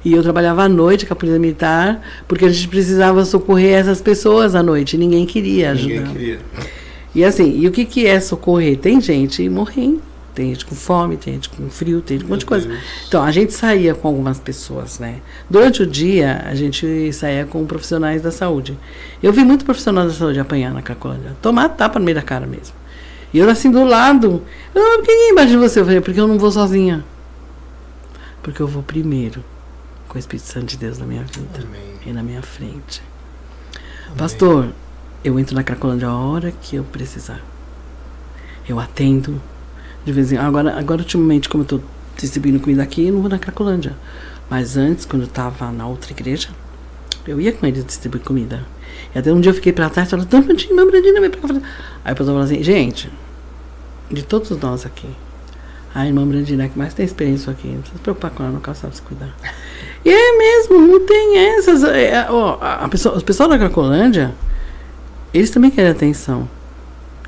e eu trabalhava à noite com a polícia militar porque a gente precisava socorrer essas pessoas à noite. Ninguém queria ajudar. Ninguém queria. E assim, e o que é socorrer? Tem gente morrendo, tem gente com fome, tem gente com frio, tem um monte de coisa. Então, a gente saía com algumas pessoas, né? Durante o dia, a gente saía com profissionais da saúde. Eu vi muito profissional da saúde apanhar na Cracolândia, tomar tapa no meio da cara mesmo. E eu assim do lado, por que ninguém embaixo de você? Eu falei, porque eu não vou sozinha. Porque eu vou primeiro com o Espírito Santo de Deus na minha vida. Amém. E na minha frente. Amém. Pastor, eu entro na Cracolândia a hora que eu precisar. Eu atendo. De vez em agora ultimamente, como eu estou distribuindo comida aqui, eu não vou na Cracolândia. Mas antes, quando eu estava na outra igreja, eu ia com eles distribuir comida. E até um dia eu fiquei para trás e falei, Brandina, vem pra cá. Aí o pastor falou assim, gente, de todos nós aqui, a irmã Brandina é que mais tem experiência aqui, não precisa se preocupar com ela, no caso sabe se cuidar. E é mesmo, não tem essas. O pessoal da Cracolândia, eles também querem atenção.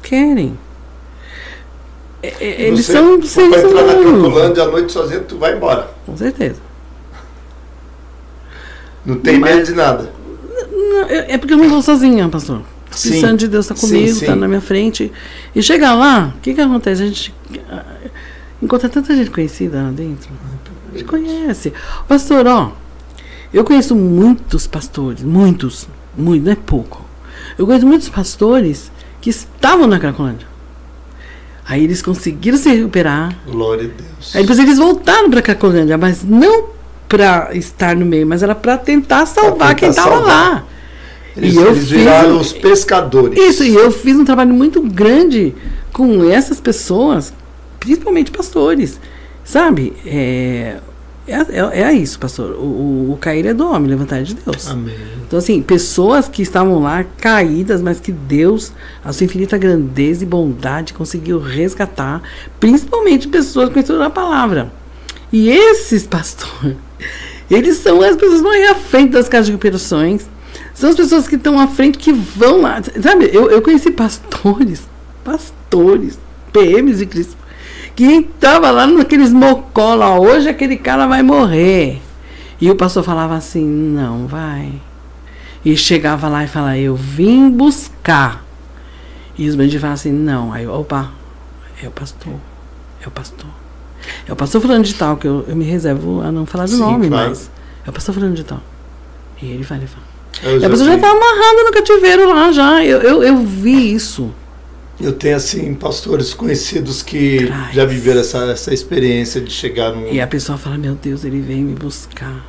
Querem. Eles são seres humanos. Você vai entrar na humanos. Cracolândia à noite sozinho, tu vai embora. Com certeza. Não tem medo de nada. Não, é porque eu não vou sozinha, pastor. O Espírito Santo de Deus está comigo, está na minha frente. E chegar lá, o que acontece? A gente encontra tanta gente conhecida lá dentro. A gente conhece. Pastor, eu conheço muitos pastores, muitos, não é pouco. Eu conheço muitos pastores que estavam na Cracolândia. Aí eles conseguiram se recuperar. Glória a Deus. Aí depois eles voltaram para a Cracolândia, mas não para estar no meio, mas era para tentar salvar quem estava lá. Eles viraram os pescadores. Isso, e eu fiz um trabalho muito grande com essas pessoas, principalmente pastores. Sabe? É isso, pastor. O cair é do homem, levantar é de Deus. Amém. Então, assim, pessoas que estavam lá caídas, mas que Deus, a sua infinita grandeza e bondade, conseguiu resgatar, principalmente pessoas conhecedoras da palavra. E esses pastores, eles são as pessoas que vão aí à frente das casas de recuperações, são as pessoas que estão à frente, que vão lá. Sabe, eu conheci pastores, PMs de Cristo, que estava lá naqueles mocó lá, hoje aquele cara vai morrer. E o pastor falava assim, não vai. E chegava lá e falava, eu vim buscar. E os bandidos falavam assim, não. Aí, opa, é o pastor. É o pastor fulano de tal, que eu me reservo a não falar do nome, claro. Mas é o pastor fulano de tal. E ele vai levar. E a pessoa já está amarrada no cativeiro lá já. Eu vi isso. Eu tenho, assim, pastores conhecidos que já viveram essa experiência de chegar no... E a pessoa fala, meu Deus, ele veio me buscar.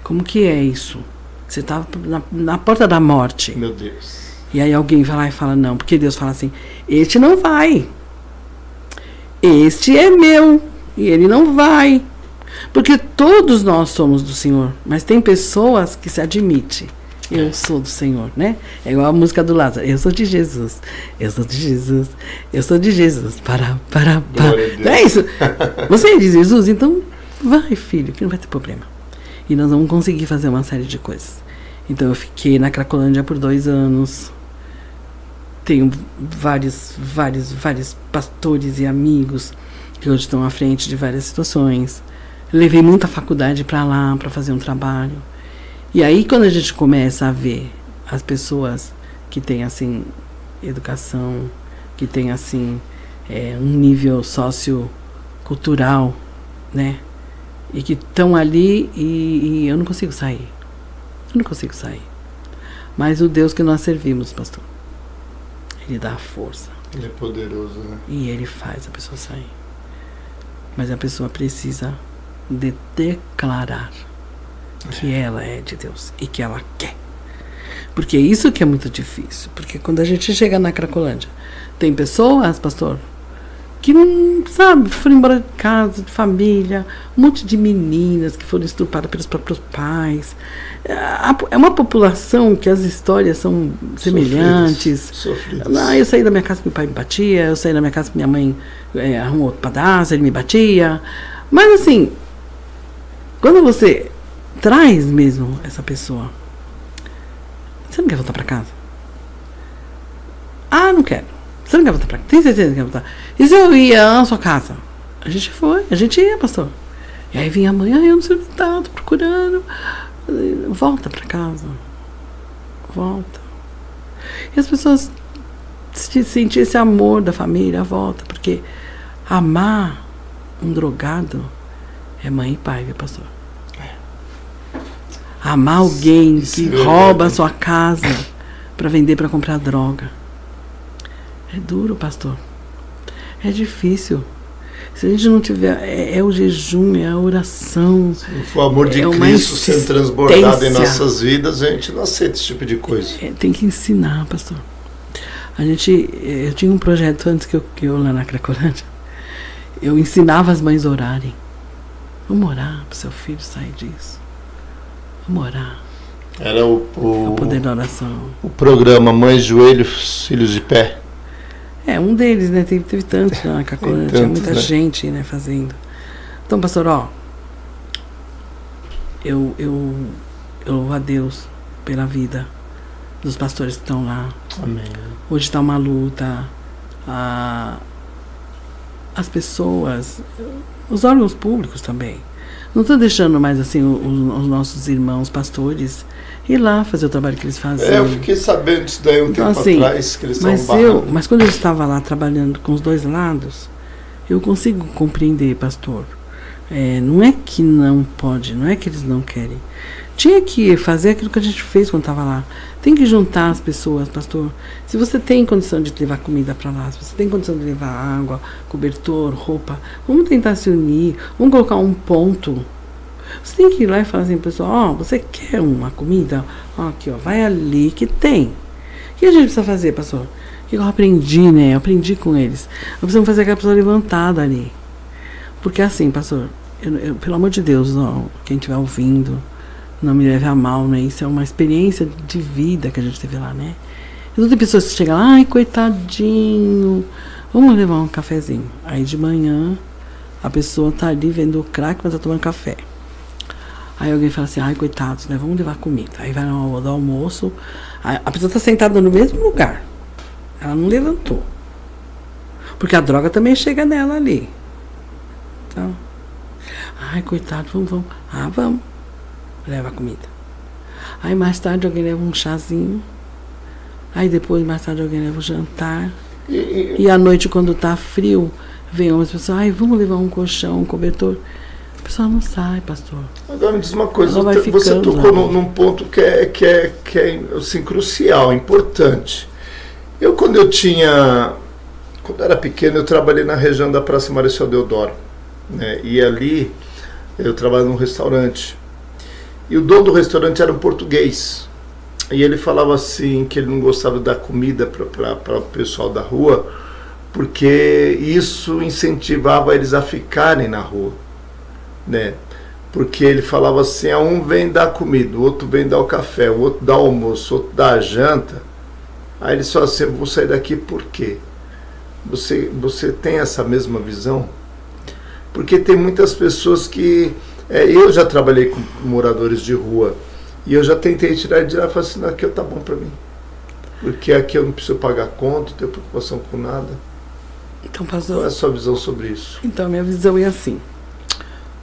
Como que é isso? Você estava na porta da morte. Meu Deus. E aí alguém vai lá e fala, não, porque Deus fala assim, este não vai. Este é meu. E ele não vai. Porque todos nós somos do Senhor. Mas tem pessoas que se admitem. Eu sou do Senhor, né? É igual a música do Lázaro. Eu sou de Jesus. Eu sou de Jesus. Eu sou de Jesus. Para. Então é isso. Você é de Jesus? Então vai, filho, que não vai ter problema. E nós vamos conseguir fazer uma série de coisas. Então eu fiquei na Cracolândia por 2 anos. tenho vários pastores e amigos que hoje estão à frente de várias situações. Levei muita faculdade para lá para fazer um trabalho. E aí quando a gente começa a ver as pessoas que têm assim educação, que têm assim um nível sociocultural, né? E que estão ali e eu não consigo sair. Eu não consigo sair. Mas o Deus que nós servimos, pastor, Ele dá a força. Ele é poderoso, né? E Ele faz a pessoa sair. Mas a pessoa precisa de declarar que ela é de Deus e que ela quer. Porque isso que é muito difícil. Porque quando a gente chega na Cracolândia, tem pessoas, pastor, que não, sabe, foram embora de casa, de família, um monte de meninas que foram estupradas pelos próprios pais. É uma população que as histórias são semelhantes. Sofridas. Não, eu saí da minha casa, meu pai me batia, eu saí da minha casa, minha mãe arrumou outro pedaço, ele me batia. Mas assim, quando você traz mesmo essa pessoa, você não quer voltar para casa? Ah, não quero. Você não quer voltar para casa? Tem certeza que quer voltar? E se eu ia na sua casa? A gente ia, pastor. E aí vinha a mãe, eu não sei onde tá, tô procurando. Volta para casa. Volta. E as pessoas sentir esse amor da família, volta. Porque amar um drogado é mãe e pai, viu, pastor? Amar alguém que rouba a sua casa para vender, para comprar droga. É duro, pastor. É difícil. Se a gente não tiver... É o jejum, é a oração. Se não for o amor de Cristo sendo transbordado em nossas vidas, a gente não aceita esse tipo de coisa. Tem que ensinar, pastor. Eu tinha um projeto antes que eu lá na Cracolândia. Eu ensinava as mães a orarem. Vamos orar para o seu filho sair disso. Vamos orar. Era o poder da oração. O programa Mães, Joelhos, Filhos de Pé. Um deles, né? Teve tantos na Cracolândia. Tinha muita gente, né, fazendo. Então, pastor, eu louvo a Deus pela vida dos pastores que estão lá. Amém. Hoje está uma luta. As pessoas, os órgãos públicos também. Não estou deixando mais assim os nossos irmãos pastores ir lá fazer o trabalho que eles fazem. Eu fiquei sabendo disso daí um tempo atrás, que eles estavam barrando. Mas quando eu estava lá trabalhando com os dois lados, eu consigo compreender, pastor. Não é que não pode, não é que eles não querem. Tinha que fazer aquilo que a gente fez quando estava lá. Tem que juntar as pessoas, pastor. Se você tem condição de levar comida para lá, se você tem condição de levar água, cobertor, roupa, vamos tentar se unir, vamos colocar um ponto. Você tem que ir lá e falar assim, pessoal, você quer uma comida? Aqui, vai ali que tem. O que a gente precisa fazer, pastor? O que eu aprendi, né? Eu aprendi com eles. Nós precisamos fazer aquela pessoa levantada ali. Porque assim, pastor, pelo amor de Deus, quem estiver ouvindo, não me leve a mal, né? Isso é uma experiência de vida que a gente teve lá, né? E tem pessoas que chegam lá, ai, coitadinho, vamos levar um cafezinho. Aí de manhã, a pessoa tá ali vendo o crack, mas tá tomando café. Aí alguém fala assim, ai, coitados, né? Vamos levar comida. Aí vai na hora do almoço, a pessoa tá sentada no mesmo lugar. Ela não levantou. Porque a droga também chega nela ali. Então, ai, coitado, vamos. Vamos. Leva a comida. Aí mais tarde alguém leva um chazinho. Aí depois, mais tarde, alguém leva o jantar. E à noite, quando tá frio, vem umas pessoas, ai, vamos levar um colchão, um cobertor. A pessoa não sai, pastor. Agora me diz uma coisa, você tocou num ponto que é assim, crucial, importante. Quando eu era pequeno, eu trabalhei na região da Praça Marechal Deodoro, né? E ali eu trabalhava num restaurante. E o dono do restaurante era um português. E ele falava assim que ele não gostava da comida para o pessoal da rua, porque isso incentivava eles a ficarem na rua, né? Porque ele falava assim, um vem dar comida, o outro vem dar o café, o outro dá o almoço, o outro dá a janta. Aí eles falavam assim, eu vou sair daqui por quê? Você tem essa mesma visão? Porque tem muitas pessoas que... eu já trabalhei com moradores de rua e eu já tentei tirar de lá e falar assim, não, aqui tá bom pra mim. Porque aqui eu não preciso pagar conta, não tenho preocupação com nada. Então, pastor... Qual é a sua visão sobre isso? Então, minha visão é assim.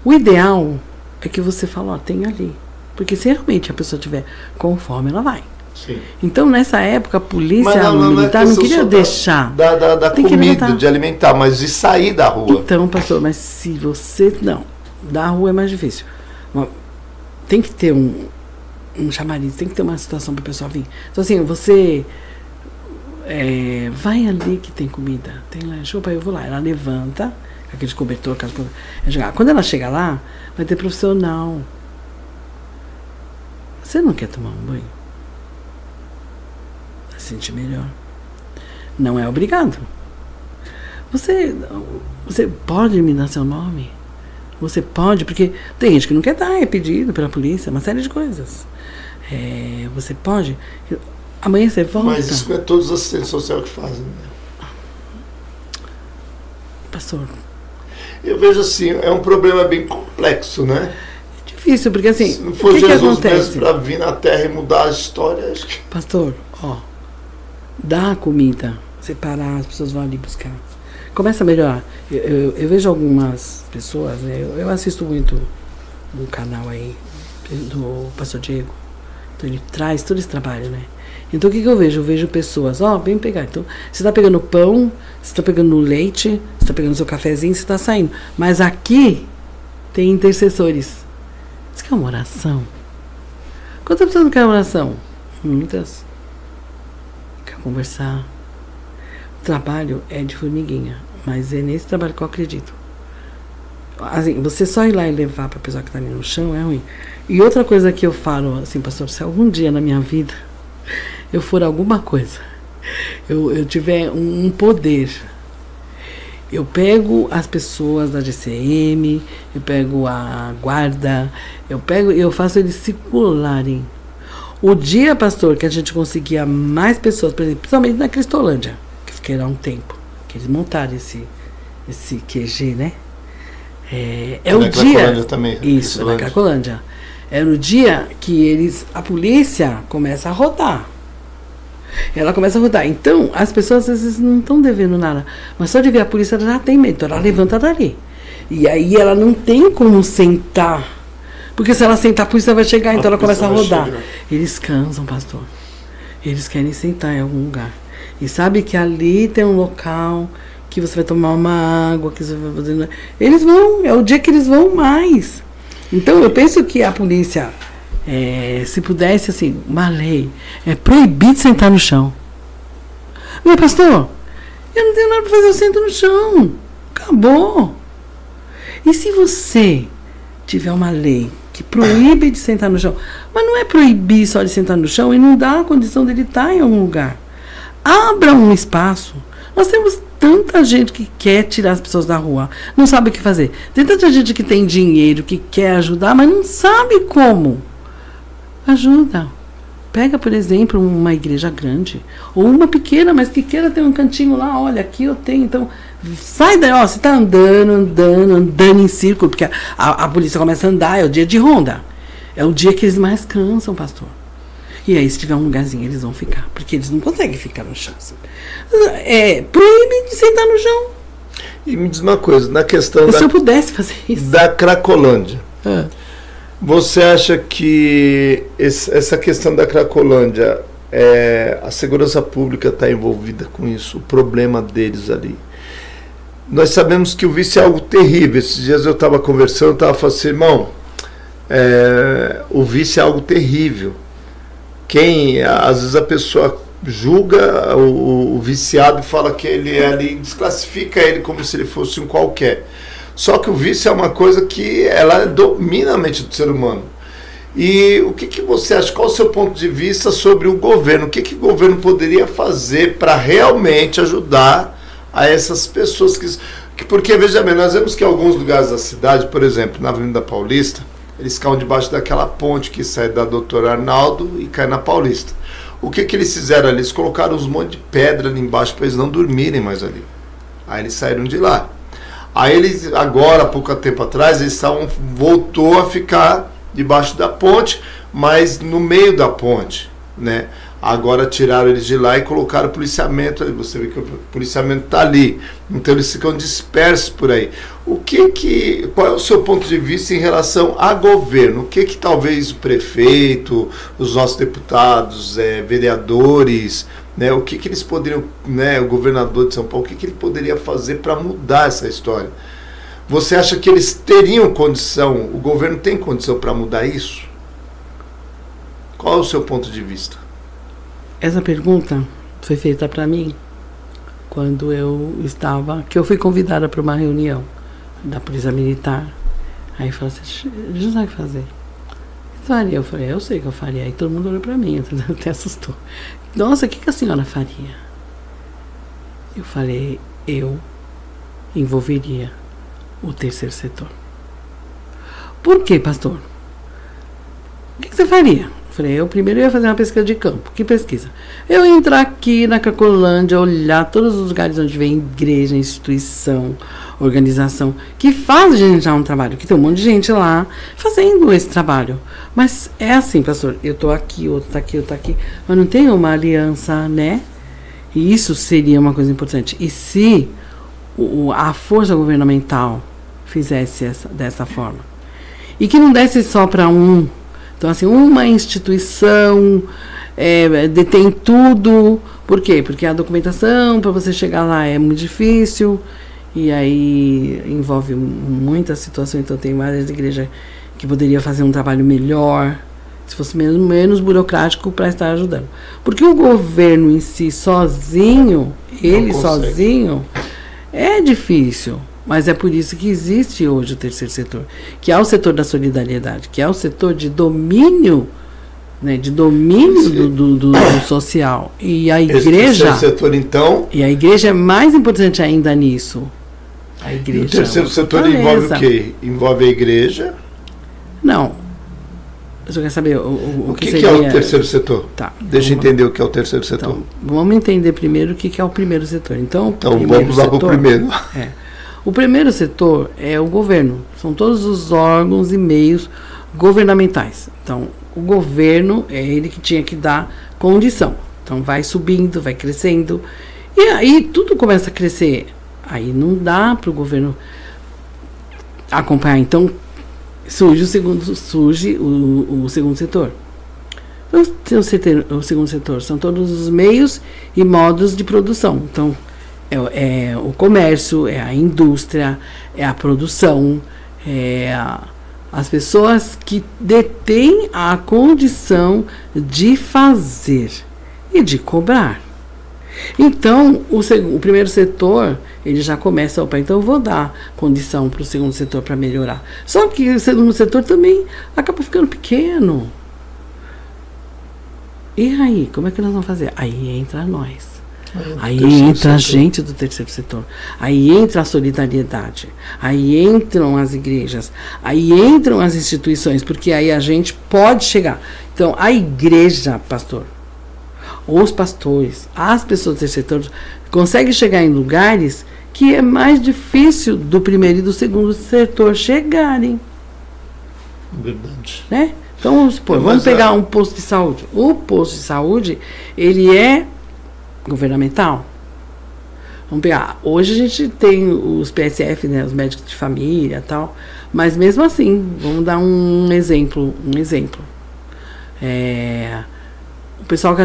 O ideal é que você fale, ó, tem ali. Porque se realmente a pessoa tiver com fome, ela vai. Sim. Então, nessa época, a polícia militar não não queria deixar. Da comida, de alimentar, mas de sair da rua. Então, pastor, mas se você... Não, da rua é mais difícil. Tem que ter um chamariz, tem que ter uma situação para a pessoa vir. Então, assim, você... vai ali que tem comida, tem lanche. Opa, eu vou lá. Ela levanta, aquele cobertor, quando ela chega lá, vai ter profissional. Você não quer tomar um banho? Vai se sentir melhor. Não é obrigado. Você pode me dar seu nome? Você pode, porque tem gente que não quer dar, é pedido pela polícia, uma série de coisas. Você pode. Amanhã você volta. Mas isso não é todos os assistentes sociais que fazem, né? Pastor. Eu vejo assim, é um problema bem complexo, né? É difícil, porque assim, se não for o que Jesus acontece? Mesmo para vir na Terra e mudar a história, acho que... Pastor, dá comida, separar, as pessoas vão ali buscar. Começa a melhorar. Eu vejo algumas pessoas, né, eu assisto muito um canal aí do Pastor Diego. Então ele traz todo esse trabalho, né? Então o que eu vejo? Eu vejo pessoas, vem pegar. Então, você está pegando pão, você está pegando leite, você está pegando seu cafezinho, você está saindo. Mas aqui tem intercessores. Você quer uma oração? Quantas pessoas não querem oração? Muitas. Quer conversar? O trabalho é de formiguinha, mas é nesse trabalho que eu acredito. Assim, você só ir lá e levar para a pessoa que está ali no chão é ruim. E outra coisa que eu falo, assim, pastor, se algum dia na minha vida eu for alguma coisa, eu tiver um poder, eu pego as pessoas da GCM, eu pego a guarda, eu faço eles circularem. O dia, pastor, que a gente conseguia mais pessoas, por exemplo, principalmente na Cristolândia, que fiquei lá um tempo, que eles montaram esse QG, né? É o dia. Também, isso, na Cracolândia. É no dia que a polícia começa a rodar. Ela começa a rodar. Então, as pessoas às vezes não estão devendo nada. Mas só de ver a polícia, ela já tem medo. Então, ela levanta dali. E aí ela não tem como sentar. Porque se ela sentar, a polícia vai chegar. Então ela começa a rodar. Eles cansam, pastor. Eles querem sentar em algum lugar. E sabe que ali tem um local que você vai tomar uma água, que você vai fazer... Eles vão, é o dia que eles vão mais. Então, eu penso que a polícia, se pudesse, assim, uma lei, é proibido sentar no chão. Meu pastor, eu não tenho nada para fazer, eu sento no chão. Acabou. E se você tiver uma lei que proíbe de sentar no chão, mas não é proibir só de sentar no chão e não dá a condição dele estar em algum lugar. Abra um espaço. Nós temos tanta gente que quer tirar as pessoas da rua, não sabe o que fazer. Tem tanta gente que tem dinheiro, que quer ajudar, mas não sabe como. Ajuda. Pega, por exemplo, uma igreja grande, ou uma pequena, mas que queira ter um cantinho lá, olha, aqui eu tenho, então, sai daí, você está andando em círculo, porque a polícia começa a andar, é o dia de ronda. É o dia que eles mais cansam, pastor. E aí, se tiver um lugarzinho, eles vão ficar. Porque eles não conseguem ficar no chão. Proíbe de sentar no chão. E me diz uma coisa, na questão se eu pudesse fazer isso. Da Cracolândia. Você acha que essa questão da Cracolândia, a segurança pública está envolvida com isso? O problema deles ali? Nós sabemos que o vício é algo terrível. Esses dias eu estava conversando, estava falando assim, irmão, o vício é algo terrível. Às vezes a pessoa julga o viciado e fala que ele é ali, desclassifica ele como se ele fosse um qualquer. Só que o vício é uma coisa que ela domina a mente do ser humano. E o que você acha? Qual o seu ponto de vista sobre o governo? O que o governo poderia fazer para realmente ajudar a essas pessoas porque, veja bem, nós vemos que em alguns lugares da cidade, por exemplo, na Avenida Paulista, eles caem debaixo daquela ponte que sai da Doutor Arnaldo e cai na Paulista. O que eles fizeram ali? Eles colocaram uns monte de pedra ali embaixo para eles não dormirem mais ali. Aí eles saíram de lá. Aí eles, agora, há pouco tempo atrás, voltou a ficar debaixo da ponte, mas no meio da ponte, né? Agora tiraram eles de lá e colocaram policiamento ali. Você vê que o policiamento está ali. Então eles ficam dispersos por aí. Qual é o seu ponto de vista em relação a governo? O que talvez o prefeito, os nossos deputados, vereadores, né, o que eles poderiam, né, o governador de São Paulo, o que ele poderia fazer para mudar essa história? Você acha que eles teriam condição, o governo tem condição para mudar isso? Qual é o seu ponto de vista? Essa pergunta foi feita para mim quando que eu fui convidada para uma reunião da Polícia Militar. Aí falou assim, não sabe o que fazer. Faria. Eu falei, eu sei o que eu faria. Aí todo mundo olhou para mim, até assustou. Nossa, o que a senhora faria? Eu falei, eu envolveria o terceiro setor. Por quê, pastor? O que você faria? Eu falei, eu primeiro ia fazer uma pesquisa de campo. Que pesquisa? Eu ia entrar aqui na Cracolândia, olhar todos os lugares onde vem igreja, instituição, organização, que faz já um trabalho, que tem um monte de gente lá fazendo esse trabalho. Mas é assim, pastor, eu estou aqui, outro está aqui, outro está aqui, mas não tem uma aliança, né? E isso seria uma coisa importante. E se a força governamental fizesse dessa forma? E que não desse só para um. Então, assim, uma instituição detém tudo. Por quê? Porque a documentação para você chegar lá é muito difícil e aí envolve muitas situações. Então, tem várias igrejas que poderiam fazer um trabalho melhor, se fosse menos burocrático para estar ajudando. Porque o governo em si, sozinho, ele sozinho, é difícil. Mas é por isso que existe hoje o terceiro setor, que é o setor da solidariedade, que é o setor de domínio, né, de domínio do social. E a igreja. Esse terceiro setor, então. E a igreja é mais importante ainda nisso. A igreja. E o terceiro setor envolve o quê? Envolve a igreja? Não. Você quer saber o que seria... é o terceiro setor? Tá. Deixa eu entender o que é o terceiro setor. Então, vamos entender primeiro o que é o primeiro setor. Então vamos lá para o primeiro. O primeiro setor é o governo. São todos os órgãos e meios governamentais. Então, o governo é ele que tinha que dar condição. Então, vai subindo, vai crescendo. E aí, tudo começa a crescer. Aí não dá para o governo acompanhar. Então, surge o segundo setor. Então, o segundo setor são todos os meios e modos de produção. Então, é o comércio, é a indústria, é a produção, as pessoas que detêm a condição de fazer e de cobrar. Então, o primeiro setor, ele já começa, então eu vou dar condição para o segundo setor para melhorar. Só que o segundo setor também acaba ficando pequeno. E aí, como é que nós vamos fazer? Aí entra nós. Aí entra a gente do terceiro setor, aí entra a solidariedade, aí entram as igrejas, aí entram as instituições, porque aí a gente pode chegar. Então, a igreja, pastor, os pastores, as pessoas do terceiro setor, conseguem chegar em lugares que é mais difícil do primeiro e do segundo setor chegarem. Verdade. Né? Então, vamos supor, vamos pegar um posto de saúde. O posto de saúde, ele é governamental. Vamos pegar. Hoje a gente tem os PSF, né, os médicos de família e tal, mas mesmo assim, vamos dar um exemplo. O pessoal que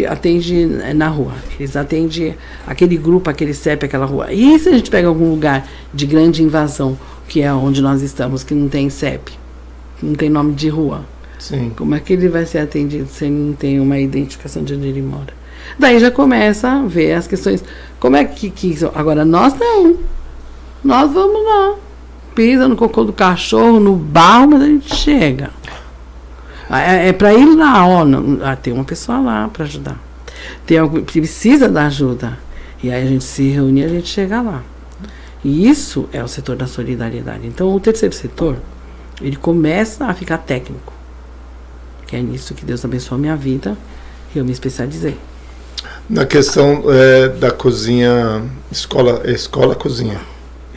atende na rua, eles atendem aquele grupo, aquele CEP, aquela rua. E se a gente pega algum lugar de grande invasão, que é onde nós estamos, que não tem CEP, não tem nome de rua? Sim. Como é que ele vai ser atendido se ele não tem uma identificação de onde ele mora? Daí já começa a ver as questões. Como é que agora nós não. Nós vamos lá. Pisa no cocô do cachorro, no barro, mas a gente chega. É para ir lá, tem uma pessoa lá para ajudar. Tem alguém que precisa da ajuda. E aí a gente se reúne e a gente chega lá. E isso é o setor da solidariedade. Então o terceiro setor, ele começa a ficar técnico. Que é nisso que Deus abençoou a minha vida e eu me especializei. Na questão da cozinha, escola, cozinha.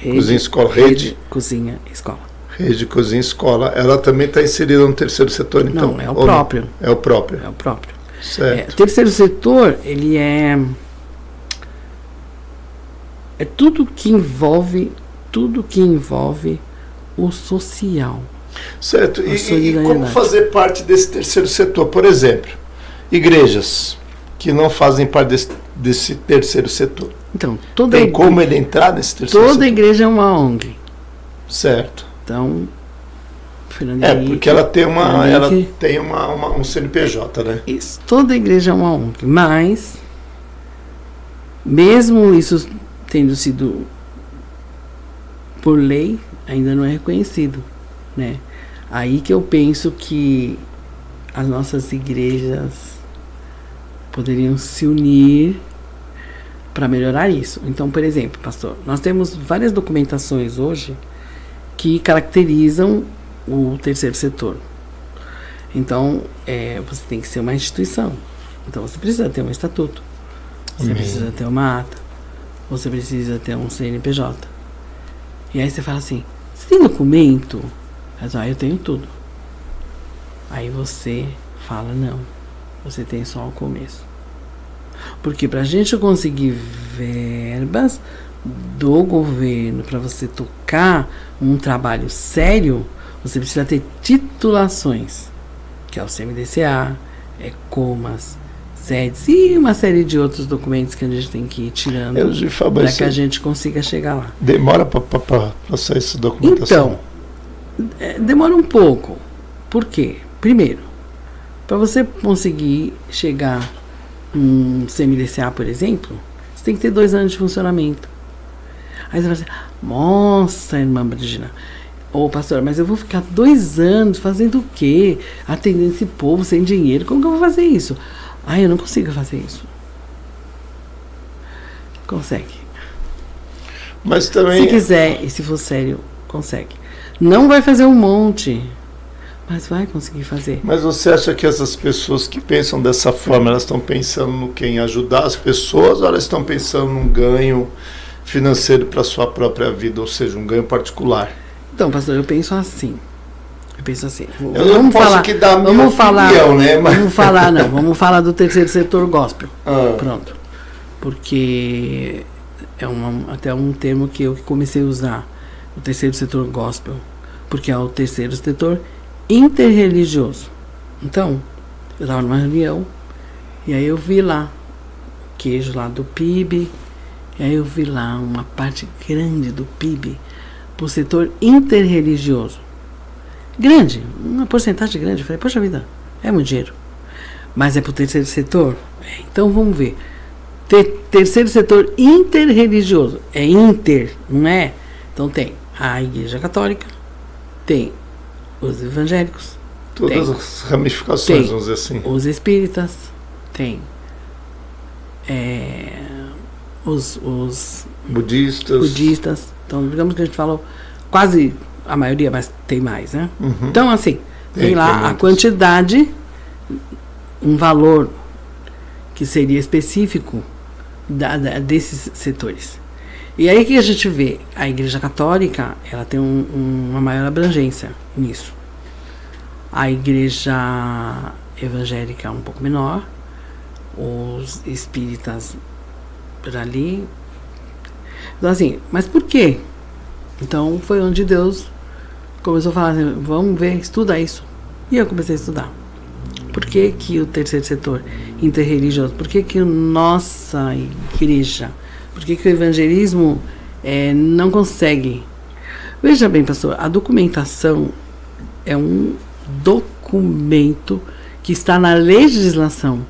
Cozinha, escola, rede. Cozinha, escola. Rede, cozinha, escola. Ela também está inserida no terceiro setor, então? Não, é o próprio. É o próprio. É o próprio. Certo. Terceiro setor, ele é tudo que envolve o social. Certo. E como fazer parte desse terceiro setor? Por exemplo, igrejas que não fazem parte desse terceiro setor. Então, tem como ele entrar nesse terceiro setor? Toda igreja é uma ONG. Certo. Então, porque ela tem um CNPJ, né? Isso. Toda igreja é uma ONG, mas mesmo isso tendo sido por lei, ainda não é reconhecido, né? Aí que eu penso que as nossas igrejas poderiam se unir para melhorar isso. Então, por exemplo, pastor, nós temos várias documentações hoje que caracterizam o terceiro setor. Então, você tem que ser uma instituição. Então, você precisa ter um estatuto, você precisa ter uma ata, você precisa ter um CNPJ. E aí você fala assim, você tem documento? Eu tenho tudo. Aí você fala, não, você tem só o começo. Porque para a gente conseguir verbas do governo, para você tocar um trabalho sério, você precisa ter titulações, que é o CMDCA, Comas, SEDES e uma série de outros documentos que a gente tem que ir tirando para que a gente consiga chegar lá. Demora para sair essa documentação? Então, demora um pouco. Por quê? Primeiro, para você conseguir chegar num CMDCA, por exemplo, você tem que ter 2 anos de funcionamento. Aí você vai dizer, nossa, irmã Brigina, pastor, mas eu vou ficar 2 anos fazendo o quê? Atendendo esse povo sem dinheiro, como que eu vou fazer isso? Eu não consigo fazer isso. Consegue. Mas também... Se quiser, e se for sério, consegue. Não vai fazer um monte, mas vai conseguir fazer. Mas você acha que essas pessoas que pensam dessa forma, elas estão pensando no quê? Em ajudar as pessoas, ou elas estão pensando num ganho financeiro para a sua própria vida, ou seja, um ganho particular? Então, pastor, eu penso assim. Eu não posso aqui dar a minha opinião, né? Vamos falar do terceiro setor gospel. Pronto. Porque é até um termo que eu comecei a usar, o terceiro setor gospel, porque é o terceiro setor interreligioso. Então, eu estava numa reunião, e aí eu vi lá o queijo lá do PIB, e aí eu vi lá uma parte grande do PIB para o setor interreligioso. Grande, uma porcentagem grande. Eu falei, poxa vida, é muito dinheiro. Mas é para o terceiro setor? Então vamos ver. Terceiro setor interreligioso. É inter, não é? Então tem a Igreja Católica, tem os evangélicos. Todas as ramificações, vamos dizer assim. Os espíritas, tem os budistas. Então, digamos que a gente falou quase a maioria, mas tem mais, né? Uhum. Então, assim, tem lá a quantidade, um valor que seria específico desses setores. E aí que a gente vê, a Igreja Católica, ela tem uma maior abrangência nisso. A Igreja Evangélica é um pouco menor, os espíritas por ali. Então, assim, mas por quê? Então, foi onde Deus começou a falar assim, vamos ver, estuda isso. E eu comecei a estudar. Por que que o terceiro setor interreligioso? Por que que a nossa igreja? Por que que o evangelismo não consegue? Veja bem, pastor, a documentação é um documento que está na legislação.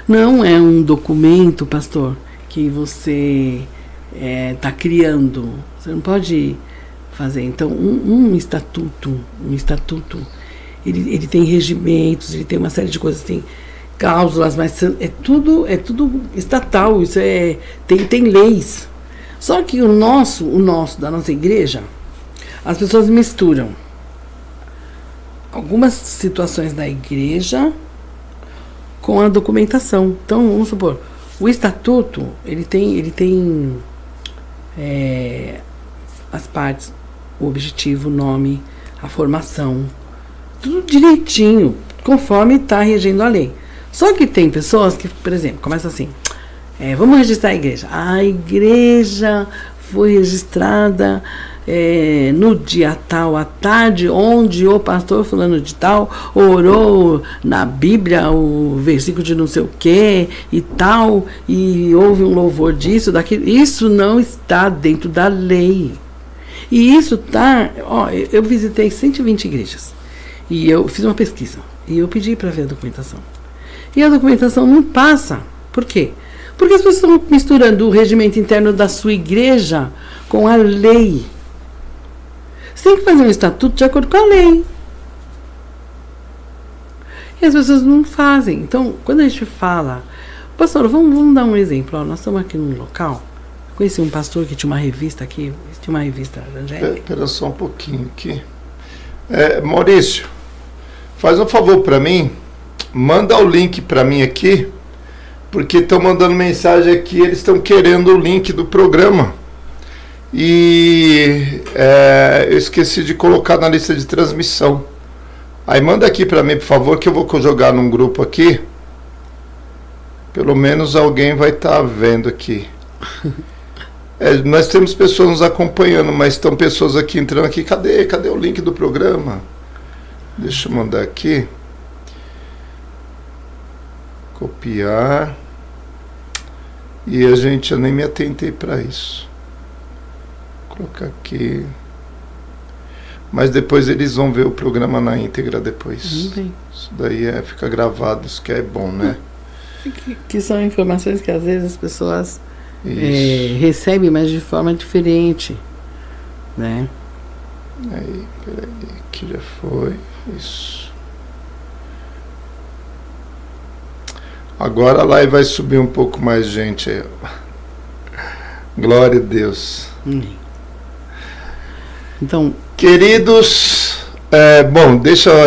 Não é um documento, pastor, que você está criando. Você não pode fazer. Então, um estatuto, ele tem regimentos, ele tem uma série de coisas, tem cláusulas, mas é tudo estatal, isso tem leis. Só que o nosso da nossa igreja, as pessoas misturam algumas situações da igreja com a documentação. Então, vamos supor, o estatuto, ele tem as partes, o objetivo, o nome, a formação, tudo direitinho, conforme está regendo a lei. Só que tem pessoas que, por exemplo, começa assim, vamos registrar a igreja. A igreja foi registrada no dia tal, à tarde, onde o pastor fulano de tal orou na Bíblia o versículo de não sei o que e tal, e houve um louvor disso, daquilo. Isso não está dentro da lei. E isso tá, eu visitei 120 igrejas e eu fiz uma pesquisa e eu pedi para ver a documentação. E a documentação não passa. Por quê? Porque as pessoas estão misturando o regimento interno da sua igreja com a lei. Você tem que fazer um estatuto de acordo com a lei. E as pessoas não fazem. Então, quando a gente fala, pastor, vamos dar um exemplo. Nós estamos aqui num local. Conheci um pastor que tinha uma revista aqui, tinha uma revista evangélica. Espera só um pouquinho aqui. Maurício, faz um favor para mim, manda o link para mim aqui, porque estão mandando mensagem aqui, eles estão querendo o link do programa. E eu esqueci de colocar na lista de transmissão. Aí manda aqui para mim, por favor, que eu vou jogar num grupo aqui. Pelo menos alguém vai estar vendo aqui. Nós temos pessoas nos acompanhando, mas estão pessoas aqui entrando aqui. Cadê o link do programa? Deixa eu mandar aqui. Copiar. E eu nem me atentei para isso. Vou colocar aqui. Mas depois eles vão ver o programa na íntegra depois. Isso daí fica gravado, isso que é bom, né? Que são informações que às vezes as pessoas recebem, mas de forma diferente, né? Aí, peraí, aqui já foi. Isso. Agora a live vai subir um pouco mais gente aí. Glória a Deus. Então, queridos,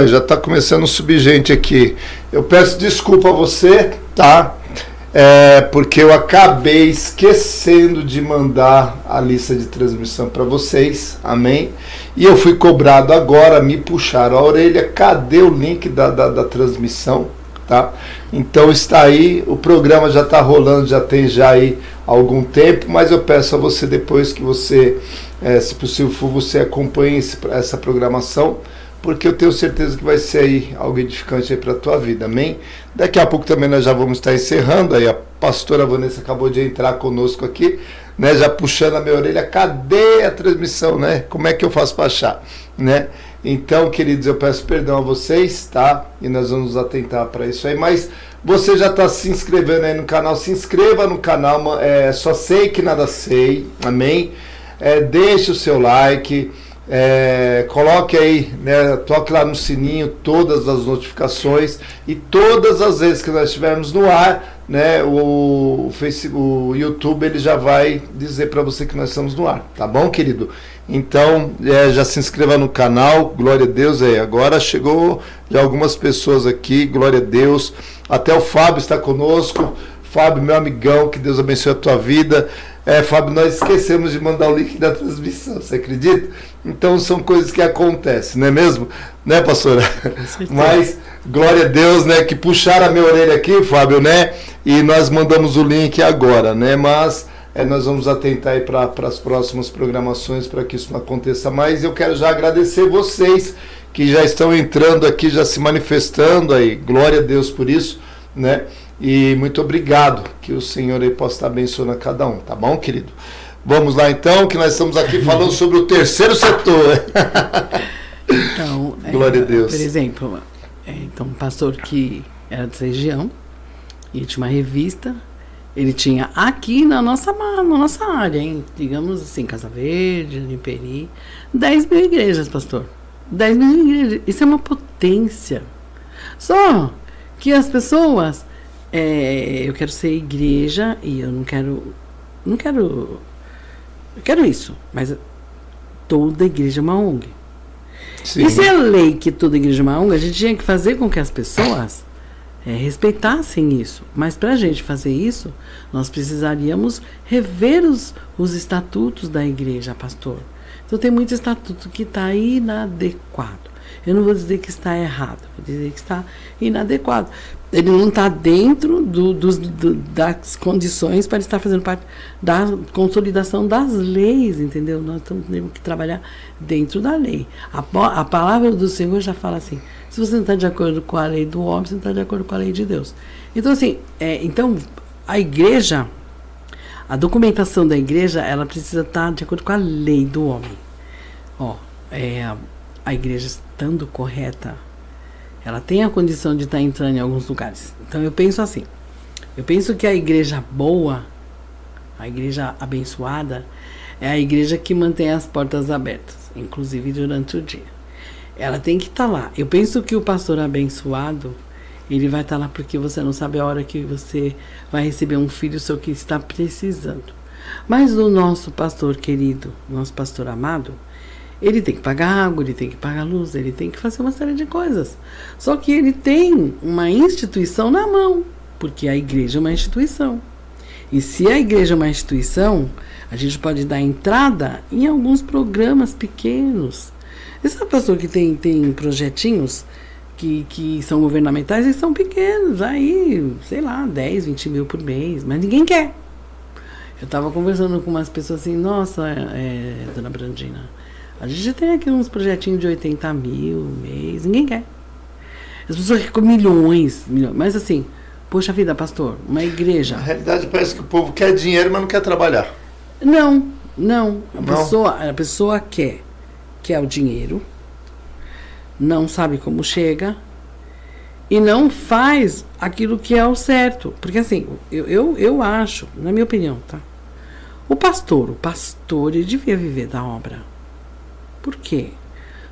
já está começando a subir gente aqui. Eu peço desculpa a você, tá? Porque eu acabei esquecendo de mandar a lista de transmissão para vocês, amém? E eu fui cobrado agora, me puxaram a orelha, cadê o link da transmissão, tá? Então está aí, o programa já está rolando, já tem aí algum tempo, mas eu peço a você depois que você, se possível for, você acompanhe essa programação, porque eu tenho certeza que vai ser aí algo edificante aí para a tua vida, amém? Daqui a pouco também nós já vamos estar encerrando, aí a pastora Vanessa acabou de entrar conosco aqui, né, já puxando a minha orelha, cadê a transmissão, né? Como é que eu faço para achar, né? Então, queridos, eu peço perdão a vocês, tá? E nós vamos nos atentar para isso aí, mas você já está se inscrevendo aí no canal, se inscreva no canal, só sei que nada sei, amém? Deixe o seu like, coloque aí, né, toque lá no sininho, todas as notificações, e todas as vezes que nós estivermos no ar, né, o YouTube ele já vai dizer para você que nós estamos no ar, tá bom, querido? Então, já se inscreva no canal, glória a Deus aí. Agora chegou já algumas pessoas aqui, glória a Deus. Até o Fábio está conosco. Fábio, meu amigão, que Deus abençoe a tua vida. Fábio, nós esquecemos de mandar o link da transmissão, você acredita? Então são coisas que acontecem, não é mesmo? Né, pastora? Mas, glória a Deus, né, que puxaram a minha orelha aqui, Fábio, né? E nós mandamos o link agora, né? Mas nós vamos atentar aí para as próximas programações para que isso não aconteça mais. Eu quero já agradecer vocês que já estão entrando aqui, já se manifestando aí. Glória a Deus por isso, né? E muito obrigado, que o Senhor aí possa estar abençoando a cada um, tá bom, querido? Vamos lá então, que nós estamos aqui falando sobre o terceiro setor. Então, glória a Deus. Por exemplo, então um pastor que era dessa região, e tinha uma revista, ele tinha aqui na nossa área, hein? Digamos assim, Casa Verde, Imperi, 10 mil igrejas, pastor. 10 mil igrejas, isso é uma potência. Só que as pessoas, eu quero ser igreja e eu eu quero isso, mas toda igreja é uma ONG. Sim. E se é lei que toda igreja é uma ONG, a gente tinha que fazer com que as pessoas respeitassem isso. Mas para a gente fazer isso, nós precisaríamos rever os estatutos da igreja, pastor. Então tem muito estatuto que está inadequado. Eu não vou dizer que está errado, vou dizer que está inadequado. Ele não está dentro das condições para estar fazendo parte da consolidação das leis, entendeu? Nós temos que trabalhar dentro da lei. A palavra do Senhor já fala assim, se você não está de acordo com a lei do homem, você não está de acordo com a lei de Deus. Então, assim, então a igreja, a documentação da igreja, ela precisa estar de acordo com a lei do homem. A igreja estando correta, ela tem a condição de estar entrando em alguns lugares. Então eu penso assim, eu penso que a igreja boa, a igreja abençoada, é a igreja que mantém as portas abertas, inclusive durante o dia. Ela tem que estar lá. Eu penso que o pastor abençoado, ele vai estar lá porque você não sabe a hora que você vai receber um filho seu que está precisando. Mas o nosso pastor querido, nosso pastor amado, ele tem que pagar água, ele tem que pagar luz, ele tem que fazer uma série de coisas. Só que ele tem uma instituição na mão, porque a igreja é uma instituição. E se a igreja é uma instituição, a gente pode dar entrada em alguns programas pequenos. Esse pastor que tem projetinhos que são governamentais, eles são pequenos, aí, sei lá, 10, 20 mil por mês, mas ninguém quer. Eu estava conversando com umas pessoas assim, nossa, dona Brandina, a gente tem aqui uns projetinhos de 80 mil mês, ninguém quer. As pessoas querem milhões, mas assim, poxa vida, pastor, uma igreja... Na realidade parece que o povo quer dinheiro, mas não quer trabalhar. Não. A pessoa quer o dinheiro, não sabe como chega e não faz aquilo que é o certo. Porque assim, eu acho, na minha opinião, tá? O pastor, ele devia viver da obra. Por quê?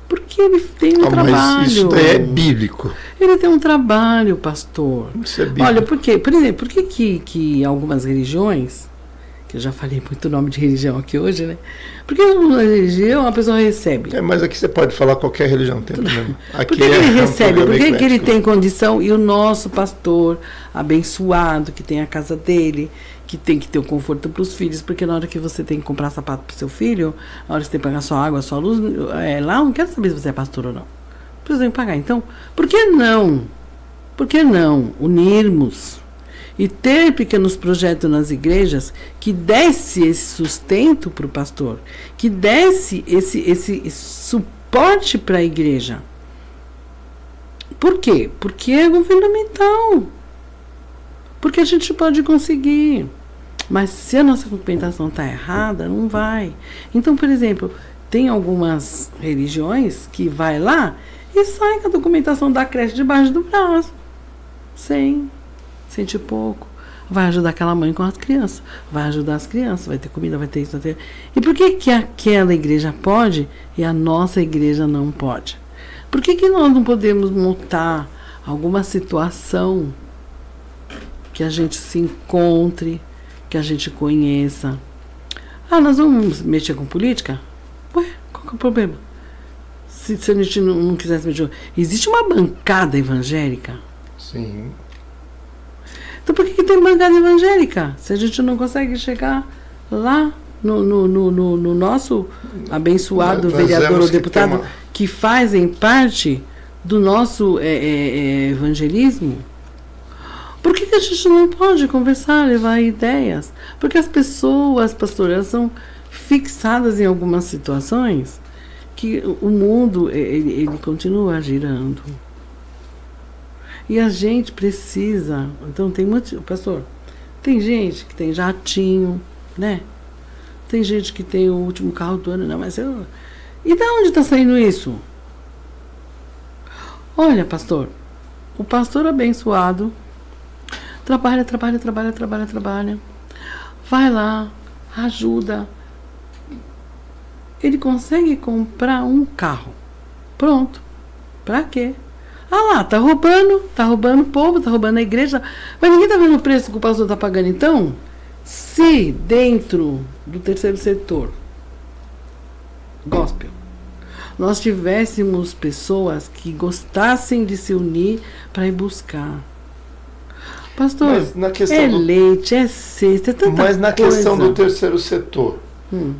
Porque ele tem um trabalho. Mas isso daí é bíblico. Ele tem um trabalho, pastor. Isso é bíblico. Olha, por exemplo, por que algumas religiões, que eu já falei muito nome de religião aqui hoje, né? Porque uma religião a pessoa recebe. Mas aqui você pode falar qualquer religião, não tem problema. Por que ele recebe? Por que ele tem condição? E o nosso pastor abençoado, que tem a casa dele, que tem que ter o conforto para os filhos, porque na hora que você tem que comprar sapato para o seu filho, na hora que você tem que pagar sua água, sua luz, lá eu não quero saber se você é pastor ou não. Precisa pagar. Então, por que não? Por que não unirmos e ter pequenos projetos nas igrejas que desse esse sustento para o pastor, que desse esse suporte para a igreja? Por quê? Porque é governamental. Porque a gente pode conseguir. Mas se a nossa documentação está errada, não vai. Então, por exemplo, tem algumas religiões que vai lá e sai com a documentação da creche debaixo do braço. 100 e pouco. Vai ajudar aquela mãe com as crianças. Vai ajudar as crianças. Vai ter comida, vai ter isso, vai ter... E por que aquela igreja pode e a nossa igreja não pode? Por que nós não podemos montar alguma situação que a gente se encontre, que a gente conheça? Nós vamos mexer com política? Ué, qual que é o problema? Se a gente não quisesse mexer... Existe uma bancada evangélica? Sim. Então por que tem bancada evangélica? Se a gente não consegue chegar lá no nosso abençoado vereador ou deputado que fazem parte do nosso evangelismo? Por que a gente não pode conversar, levar ideias? Porque as pessoas, pastor, elas são fixadas em algumas situações que o mundo ele continua girando. E a gente precisa... Então tem muito... Pastor, tem gente que tem jatinho, né? Tem gente que tem o último carro do ano, não, mas eu... E de onde está saindo isso? Olha, pastor, o pastor abençoado trabalha, vai lá, ajuda. Ele consegue comprar um carro. Pronto. Pra quê? Lá, tá roubando o povo, tá roubando a igreja. Mas ninguém tá vendo o preço que o pastor tá pagando, então? Se dentro do terceiro setor gospel nós tivéssemos pessoas que gostassem de se unir para ir buscar. Pastor, leite, é cesta, é tanta coisa. Mas na questão do terceiro setor,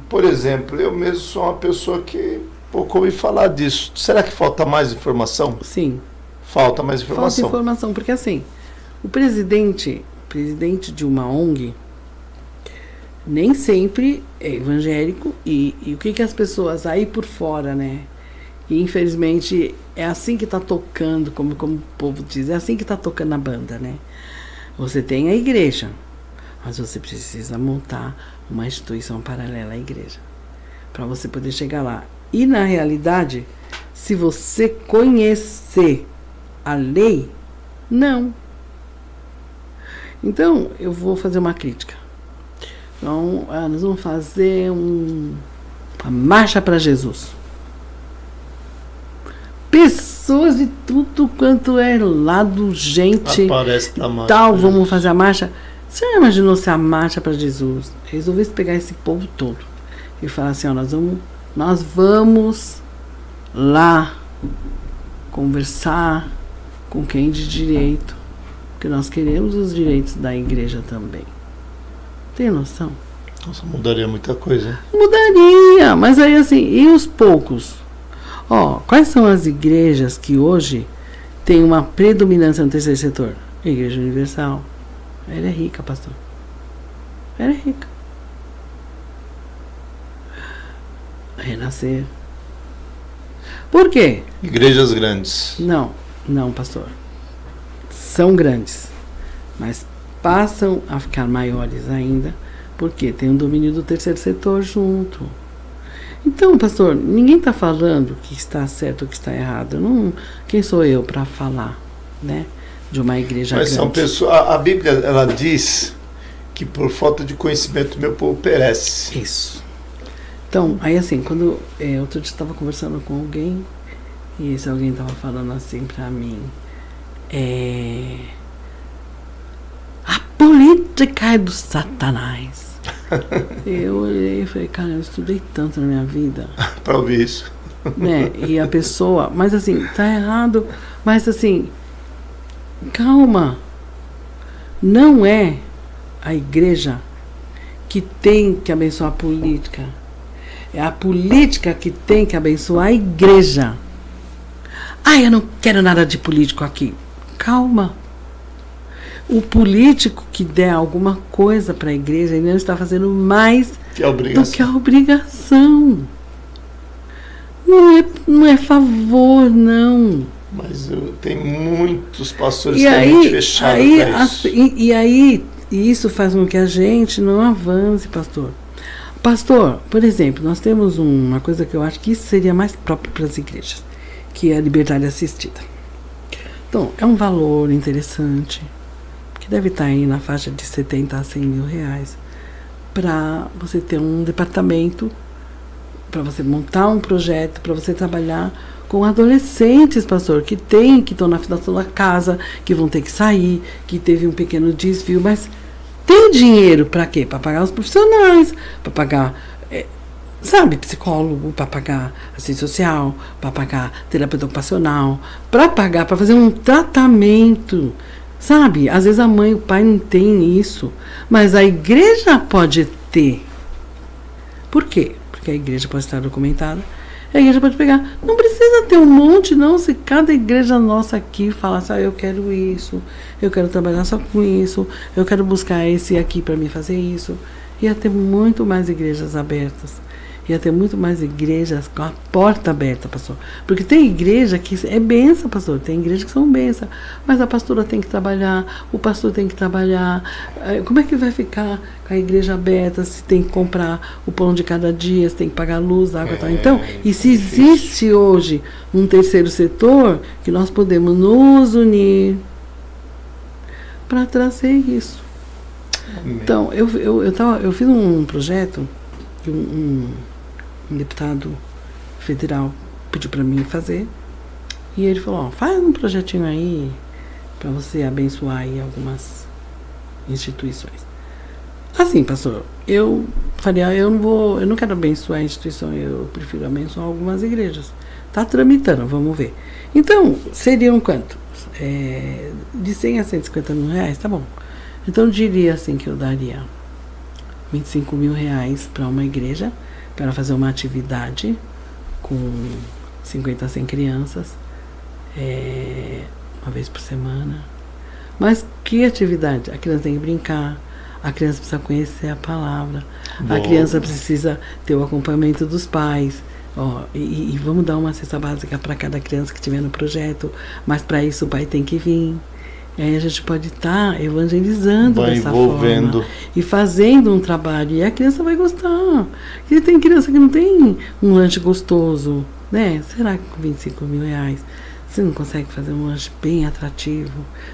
Por exemplo, eu mesmo sou uma pessoa que pouco ouvi falar disso. Será que falta mais informação? Sim. Falta mais informação. Falta informação, porque assim, o presidente de uma ONG nem sempre é evangélico e o que as pessoas aí por fora, né? E infelizmente é assim que está tocando, como o povo diz, é assim que está tocando a banda, né? Você tem a igreja, mas você precisa montar uma instituição paralela à igreja para você poder chegar lá. E na realidade, se você conhecer a lei, não. Então, eu vou fazer uma crítica. Então, nós vamos fazer uma marcha para Jesus. Pessoas de tudo quanto é lado, gente Aparece e a marcha tal, pra vamos Jesus. fazer a marcha. Você já imaginou se a marcha para Jesus resolvesse pegar esse povo todo e falar assim, ó, nós vamos lá conversar com quem de direito, porque nós queremos os direitos da igreja também. Tem noção? Nossa, mudaria muita coisa, hein? Mudaria, mas aí assim, e os poucos? Ó, quais são as igrejas que hoje têm uma predominância no terceiro setor? A Igreja Universal. Ela é rica, pastor. Ela é rica. Renascer. Por quê? Igrejas grandes. Não, pastor. São grandes, mas passam a ficar maiores ainda, porque tem um domínio do terceiro setor junto. Então, pastor, ninguém está falando que está certo ou que está errado. Quem sou eu para falar, né, de uma igreja Mas grande? são pessoas. A Bíblia, ela diz que por falta de conhecimento meu povo perece. Isso. Então, aí assim, quando outro dia eu estava conversando com alguém e esse alguém estava falando assim para mim, a política é do Satanás. Eu olhei e falei, cara, eu estudei tanto na minha vida, Para ouvir isso. né? E a pessoa, mas assim, tá errado, mas assim, calma. Não é a igreja que tem que abençoar a política. É a política que tem que abençoar a igreja. Eu não quero nada de político aqui. Calma. O político que der alguma coisa para a igreja, ele não está fazendo mais Que é obrigação. do que a obrigação. Não é favor, não. Mas tem muitos pastores E que aí, têm mente fechada para isso. e isso faz com que a gente não avance, pastor. Pastor, por exemplo, nós temos uma coisa que eu acho que isso seria mais próprio para as igrejas, que é a liberdade assistida. Então, é um valor interessante, que deve estar aí na faixa de 70 a 100 mil reais, para você ter um departamento, para você montar um projeto, para você trabalhar com adolescentes, pastor, que estão na fundação da casa, que vão ter que sair, que teve um pequeno desvio, mas tem dinheiro para quê? Para pagar os profissionais, para pagar, psicólogo, para pagar assistente social, para pagar terapeuta ocupacional, para pagar, para fazer um tratamento. Sabe? Às vezes a mãe e o pai não tem isso, mas a igreja pode ter. Por quê? Porque a igreja pode estar documentada, a igreja pode pegar. Não precisa ter um monte, não. Se cada igreja nossa aqui falar assim, eu quero isso, eu quero trabalhar só com isso, eu quero buscar esse aqui para me fazer isso, ia ter muito mais igrejas abertas. Ia ter muito mais igrejas com a porta aberta, pastor. Porque tem igreja que é benção, pastor. Tem igrejas que são benção. Mas a pastora tem que trabalhar, o pastor tem que trabalhar. Como é que vai ficar com a igreja aberta se tem que comprar o pão de cada dia, se tem que pagar a luz, a água e tal? Então, e se existe hoje um terceiro setor, que nós podemos nos unir para trazer isso. Amém. Então, eu fiz um projeto que um deputado federal pediu para mim fazer, e ele falou, faz um projetinho aí para você abençoar aí algumas instituições. Assim, pastor, eu falei, eu não quero abençoar a instituição, eu prefiro abençoar algumas igrejas. Tá tramitando, vamos ver. Então, seriam quanto? De 100 a 150 mil reais, tá bom. Então, eu diria assim que eu daria R$ 25 mil para uma igreja, para fazer uma atividade com 50 a 100 crianças, uma vez por semana. Mas que atividade? A criança tem que brincar, a criança precisa conhecer a palavra, a criança precisa ter o acompanhamento dos pais. E vamos dar uma cesta básica para cada criança que estiver no projeto, mas para isso o pai tem que vir. E aí a gente pode estar evangelizando dessa forma e fazendo um trabalho. E a criança vai gostar. E tem criança que não tem um lanche gostoso, né? Será que com R$ 25 mil você não consegue fazer um lanche bem atrativo?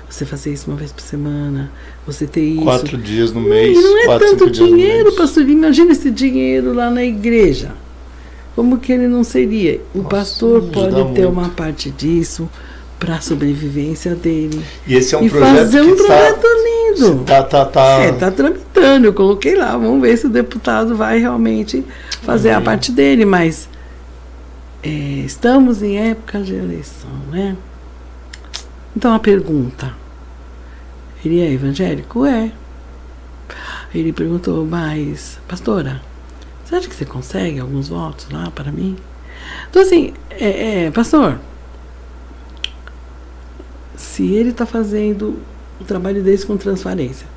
Você fazer isso uma vez por semana, você ter isso. 4 dias no mês. E não é 4, tanto dinheiro, pastor. Imagina esse dinheiro lá na igreja. Como que ele não seria? O pastor pode ter uma parte disso para a sobrevivência dele. E esse é um e projeto fazer um projeto lindo. Tá tramitando. Eu coloquei lá. Vamos ver se o deputado vai realmente fazer a parte dele. Mas estamos em época de eleição, né? Então a pergunta: ele é evangélico? É. Ele perguntou, mas, pastora, você acha que você consegue alguns votos lá para mim? Então assim, pastor, se ele está fazendo o trabalho desse com transparência,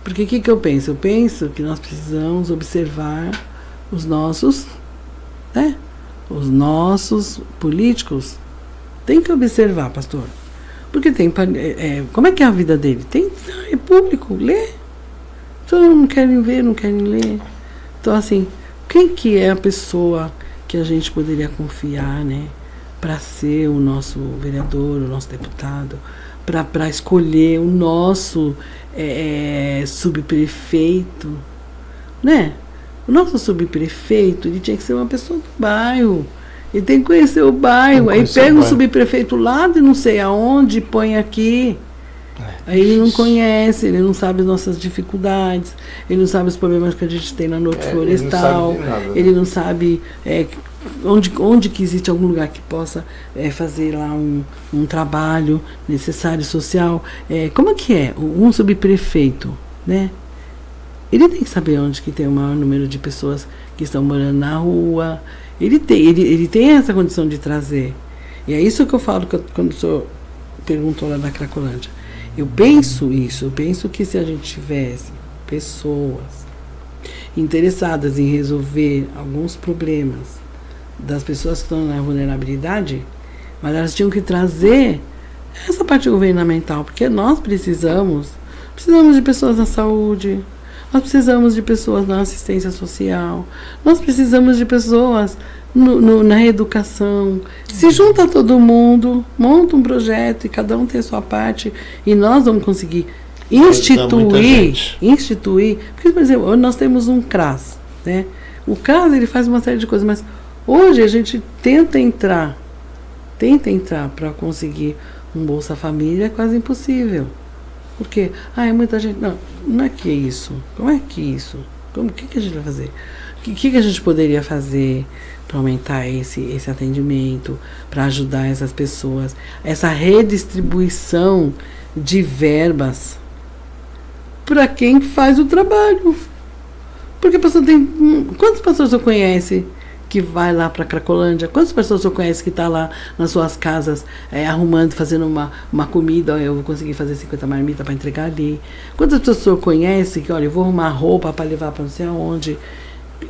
porque o que eu penso? Eu penso que nós precisamos observar os nossos, né? Os nossos políticos têm que observar, pastor. Porque tem, como é que é a vida dele? É público, lê. Então não querem ver, não querem ler. Então assim, quem que é a pessoa que a gente poderia confiar, né? Para ser o nosso vereador, o nosso deputado, para escolher o nosso subprefeito, né? O nosso subprefeito, ele tinha que ser uma pessoa do bairro. Ele tem que conhecer o bairro. Aí pega o subprefeito lá de não sei aonde, põe aqui. Aí ele não conhece, ele não sabe as nossas dificuldades, ele não sabe os problemas que a gente tem na Norte Florestal, ele não sabe onde que existe algum lugar que possa fazer lá um trabalho necessário social. Como é que é? Um subprefeito, né? Ele tem que saber onde que tem o maior número de pessoas que estão morando na rua. Ele tem essa condição de trazer. E é isso que eu falo quando o senhor perguntou lá na Cracolândia. Eu penso isso, eu penso que se a gente tivesse pessoas interessadas em resolver alguns problemas das pessoas que estão na vulnerabilidade, mas elas tinham que trazer essa parte governamental, porque nós precisamos de pessoas na saúde, nós precisamos de pessoas na assistência social, nós precisamos de pessoas na educação. Se junta todo mundo, monta um projeto e cada um tem a sua parte, e nós vamos conseguir instituir, porque, por exemplo, nós temos um CRAS, né? O CRAS, ele faz uma série de coisas, mas hoje a gente tenta entrar para conseguir um Bolsa Família, é quase impossível. Porque, muita gente... Não é que é isso. Como é que isso? O que a gente vai fazer? O que a gente poderia fazer para aumentar esse atendimento, para ajudar essas pessoas? Essa redistribuição de verbas para quem faz o trabalho. Porque a pessoa tem... Quantas pessoas você conhece que vai lá para Cracolândia? Quantas pessoas você conhece que está lá nas suas casas arrumando, fazendo uma comida? Eu vou conseguir fazer 50 marmitas para entregar ali. Quantas pessoas você conhece que, olha, eu vou arrumar roupa para levar para não sei aonde?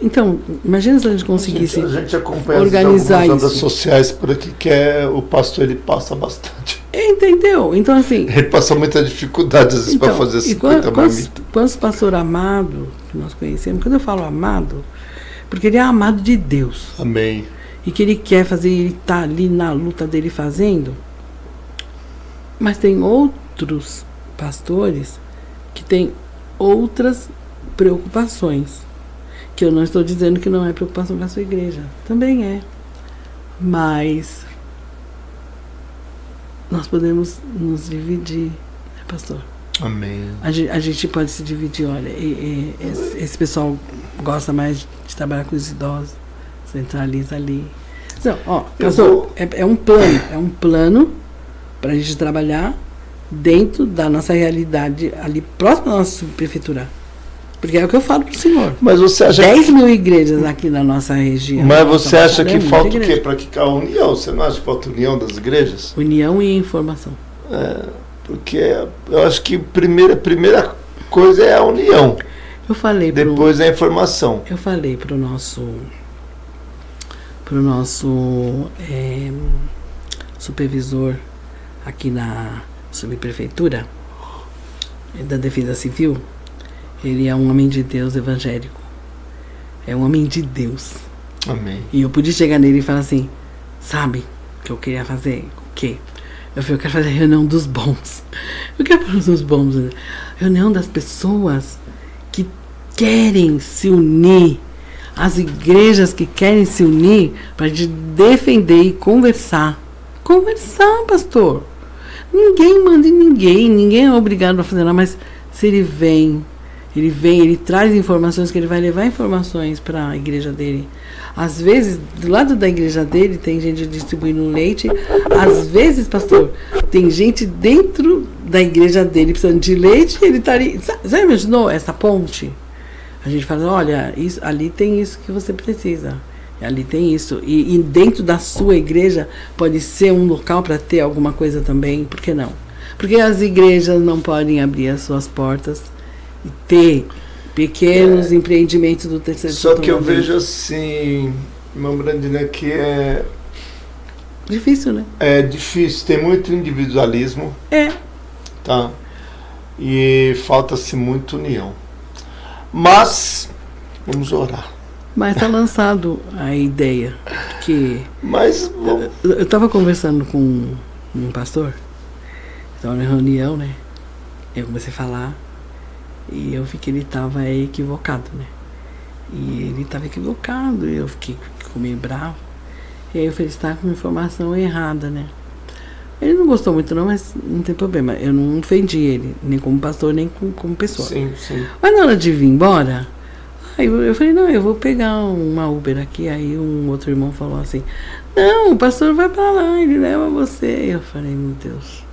Então, imagina se a gente conseguisse organizar isso. As ondas sociais por aqui, que o pastor, ele passa bastante. Entendeu? Então, assim... Ele passa muita dificuldade, às vezes, para fazer 50 marmitas. Quantos pastor amado que nós conhecemos? Quando eu falo amado, porque ele é amado de Deus. Amém. E que ele quer fazer, ele está ali na luta dele fazendo. Mas tem outros pastores que têm outras preocupações. Que eu não estou dizendo que não é preocupação com a sua igreja. Também é. Mas nós podemos nos dividir, né, pastor? Amém. A gente pode se dividir. Olha, esse pessoal gosta mais de trabalhar com os idosos, centraliza ali. Então, pastor, é um plano para a gente trabalhar dentro da nossa realidade, ali próximo da nossa subprefeitura. Porque é o que eu falo pro senhor. Mas você acha 10.000 igrejas aqui na nossa região. Mas você acha que falta o igreja. quê? Para que a união? Você não acha que falta união das igrejas? União e informação. Porque eu acho que a primeira coisa é a união. Eu falei depois é a informação. Eu falei pro nosso supervisor aqui na subprefeitura da Defesa Civil. Ele é um homem de Deus evangélico. É um homem de Deus. Amém. E eu podia chegar nele e falar assim, sabe o que eu queria fazer? O quê? Eu falei, eu quero fazer a reunião dos bons. Eu quero fazer os bons. Reunião das pessoas que querem se unir. As igrejas que querem se unir para a gente defender e conversar. Conversar, pastor. Ninguém manda em ninguém é obrigado a fazer nada, mas se ele vem, ele traz informações, que ele vai levar informações para a igreja dele. Às vezes, do lado da igreja dele, tem gente distribuindo leite. Às vezes, pastor, tem gente dentro da igreja dele precisando de leite e ele está ali. Você imaginou essa ponte? A gente fala, olha, ali tem isso que você precisa. Ali tem isso. E dentro da sua igreja pode ser um local para ter alguma coisa também. Por que não? Porque as igrejas não podem abrir as suas portas e ter pequenos empreendimentos do terceiro setor. Só que eu vejo assim, irmã Brandina, que é difícil, né? É difícil, tem muito individualismo. Tá? E falta-se muito união. Mas vamos orar. Mas está lançado a ideia que... Mas eu estava conversando com um pastor, estava na reunião, né? Eu comecei a falar e eu vi que ele estava equivocado, né? E ele estava equivocado e eu fiquei meio bravo. E aí eu falei, está com informação errada, né? Ele não gostou muito não, mas não tem problema. Eu não ofendi ele, nem como pastor, nem como pessoa. Sim, sim. Mas na hora de vir embora, aí eu falei, não, eu vou pegar uma Uber aqui. Aí um outro irmão falou assim, não, o pastor vai pra lá, ele leva você. Eu falei, meu Deus,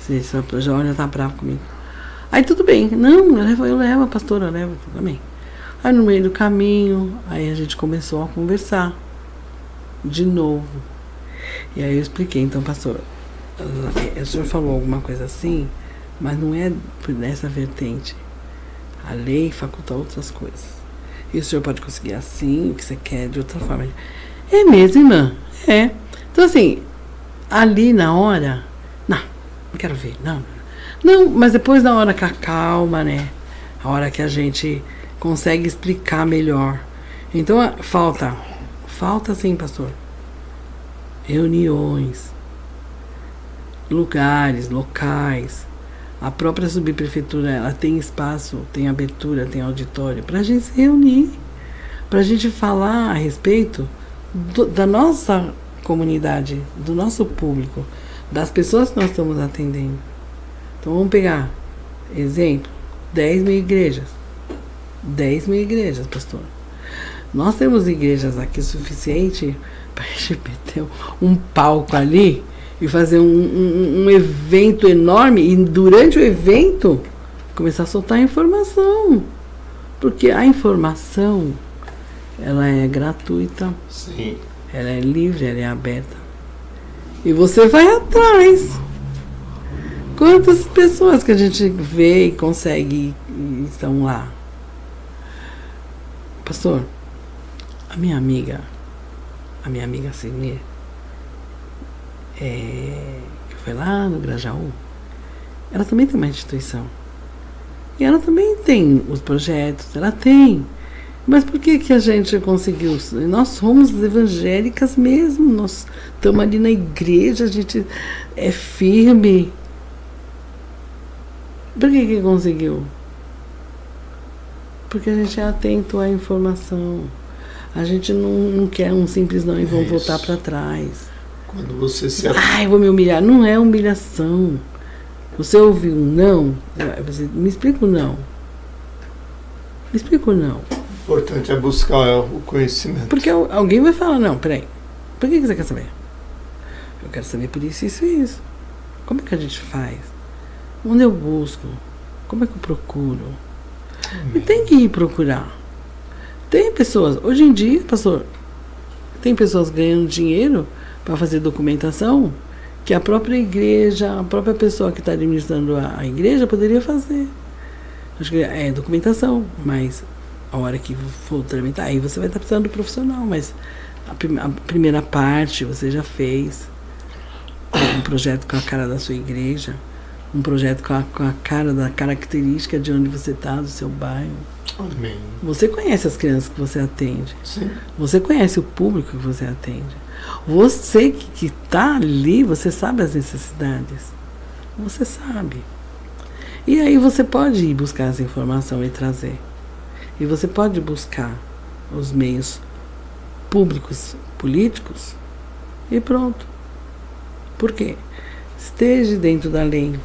esse João já tá bravo comigo. Aí tudo bem, não, eu levo, pastor, eu levo também. Aí no meio do caminho, aí a gente começou a conversar de novo. E aí eu expliquei, então, pastor, o senhor falou alguma coisa assim, mas não é por essa vertente. A lei faculta outras coisas. E o senhor pode conseguir assim, o que você quer, de outra forma. É mesmo, irmã? É. Então, assim, ali na hora, não quero ver, não, mas depois na hora com a calma, né? A hora que a gente consegue explicar melhor. Então, falta sim, pastor. Reuniões, lugares, locais. A própria subprefeitura, ela tem espaço, tem abertura, tem auditório para a gente se reunir, para a gente falar a respeito da nossa comunidade, do nosso público, das pessoas que nós estamos atendendo. Então vamos pegar exemplo, 10.000 igrejas. 10.000 igrejas, pastor. Nós temos igrejas aqui suficiente para a gente meter um palco ali e fazer um evento enorme e durante o evento começar a soltar informação. Porque a informação, ela é gratuita. Sim. Ela é livre, ela é aberta. E você vai atrás. Quantas pessoas que a gente vê e consegue e estão lá? Pastor, a minha amiga Simir, que foi lá no Grajaú, ela também tem uma instituição. E ela também tem os projetos, ela tem. Mas por que a gente conseguiu? Nós somos evangélicas mesmo, nós estamos ali na igreja, a gente é firme. Por que conseguiu? Porque a gente é atento à informação. A gente não quer um simples não e vamos voltar para trás. Quando você se... Ai, vou me humilhar. Não é humilhação. Você ouviu um não? Me explica o não. Me explica o não. O importante é buscar o conhecimento. Porque alguém vai falar, não, peraí. Por que você quer saber? Eu quero saber por isso, isso e isso. Como é que a gente faz? Onde eu busco? Como é que eu procuro? E tem que ir procurar. Tem pessoas, hoje em dia, pastor, tem pessoas ganhando dinheiro para fazer documentação que a própria igreja, a própria pessoa que está administrando a igreja poderia fazer. Acho que é documentação, mas a hora que for tramitar, aí você vai estar precisando do profissional, mas a primeira parte você já fez. Um projeto com a cara da sua igreja, um projeto com a cara da característica de onde você está, do seu bairro. Amém. Você conhece as crianças que você atende. Sim. Você conhece o público que você atende. Você que está ali, você sabe as necessidades. Você sabe. E aí você pode ir buscar essa informação e trazer. E você pode buscar os meios públicos, políticos, e pronto. Por quê? Esteja dentro da lei.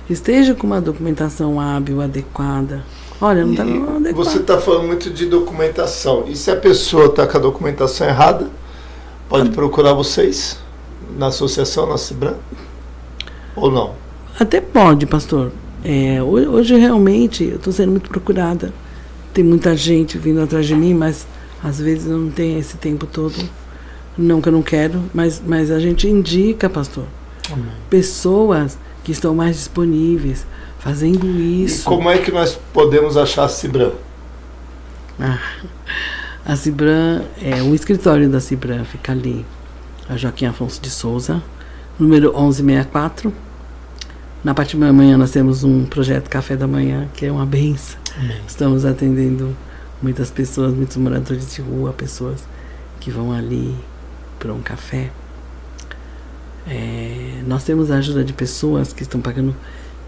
Esteja com uma documentação hábil, adequada. Olha, não está adequado. Você está falando muito de documentação. E se a pessoa está com a documentação errada, pode procurar vocês na associação, na CIBRAM? Ou não? Até pode, pastor. Hoje realmente eu estou sendo muito procurada. Tem muita gente vindo atrás de mim, mas às vezes eu não tenho esse tempo todo. Não que eu não quero, mas a gente indica, pastor. Amém. Pessoas que estão mais disponíveis, fazendo isso. E como é que nós podemos achar a CIBRAM? A CIBRAM, o escritório da CIBRAM fica ali, a Joaquim Afonso de Souza, número 1164. Na parte da manhã nós temos um projeto Café da Manhã, que é uma benção. Amém. Estamos atendendo muitas pessoas, muitos moradores de rua, pessoas que vão ali para um café. Nós temos a ajuda de pessoas que estão pagando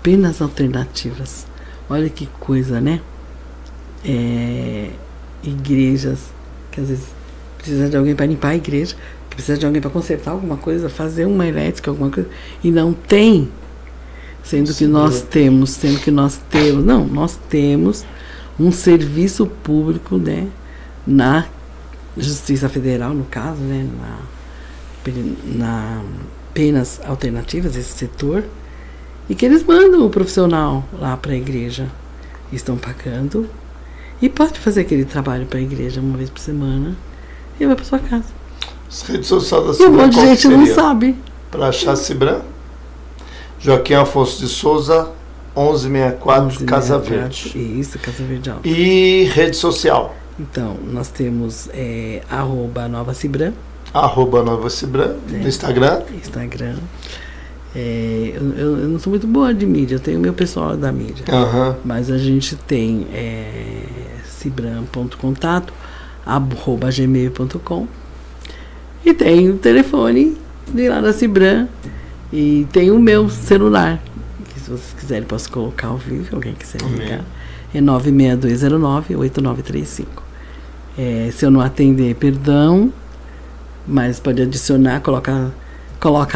penas alternativas. Olha que coisa, né? Igrejas que às vezes precisam de alguém para limpar a igreja, que precisa de alguém para consertar alguma coisa, fazer uma elétrica, alguma coisa, e não tem, sendo que nós temos, nós temos um serviço público, né, na Justiça Federal, no caso, né, na penas alternativas, esse setor, e que eles mandam o profissional lá para a igreja, estão pagando, e pode fazer aquele trabalho para a igreja uma vez por semana e vai para sua casa. As redes sociais da E um CIBRAM, monte de qual gente não seria? sabe. Para achar a CIBRAM? Joaquim Afonso de Souza, 1164, Casa Verde. Isso, Casa Verde Alto. E rede social? Então, nós temos @Nova CIBRAM. @Nova CIBRAM, no Instagram. Instagram. Eu não sou muito boa de mídia, eu tenho o meu pessoal da mídia. Mas a gente tem cibram.contato@gmail.com e tem o telefone de lá da CIBRAM e tem o meu celular, que se vocês quiserem posso colocar ao vivo, alguém quiser ligar, é 96209-8935. Se eu não atender, perdão, mas pode adicionar, coloca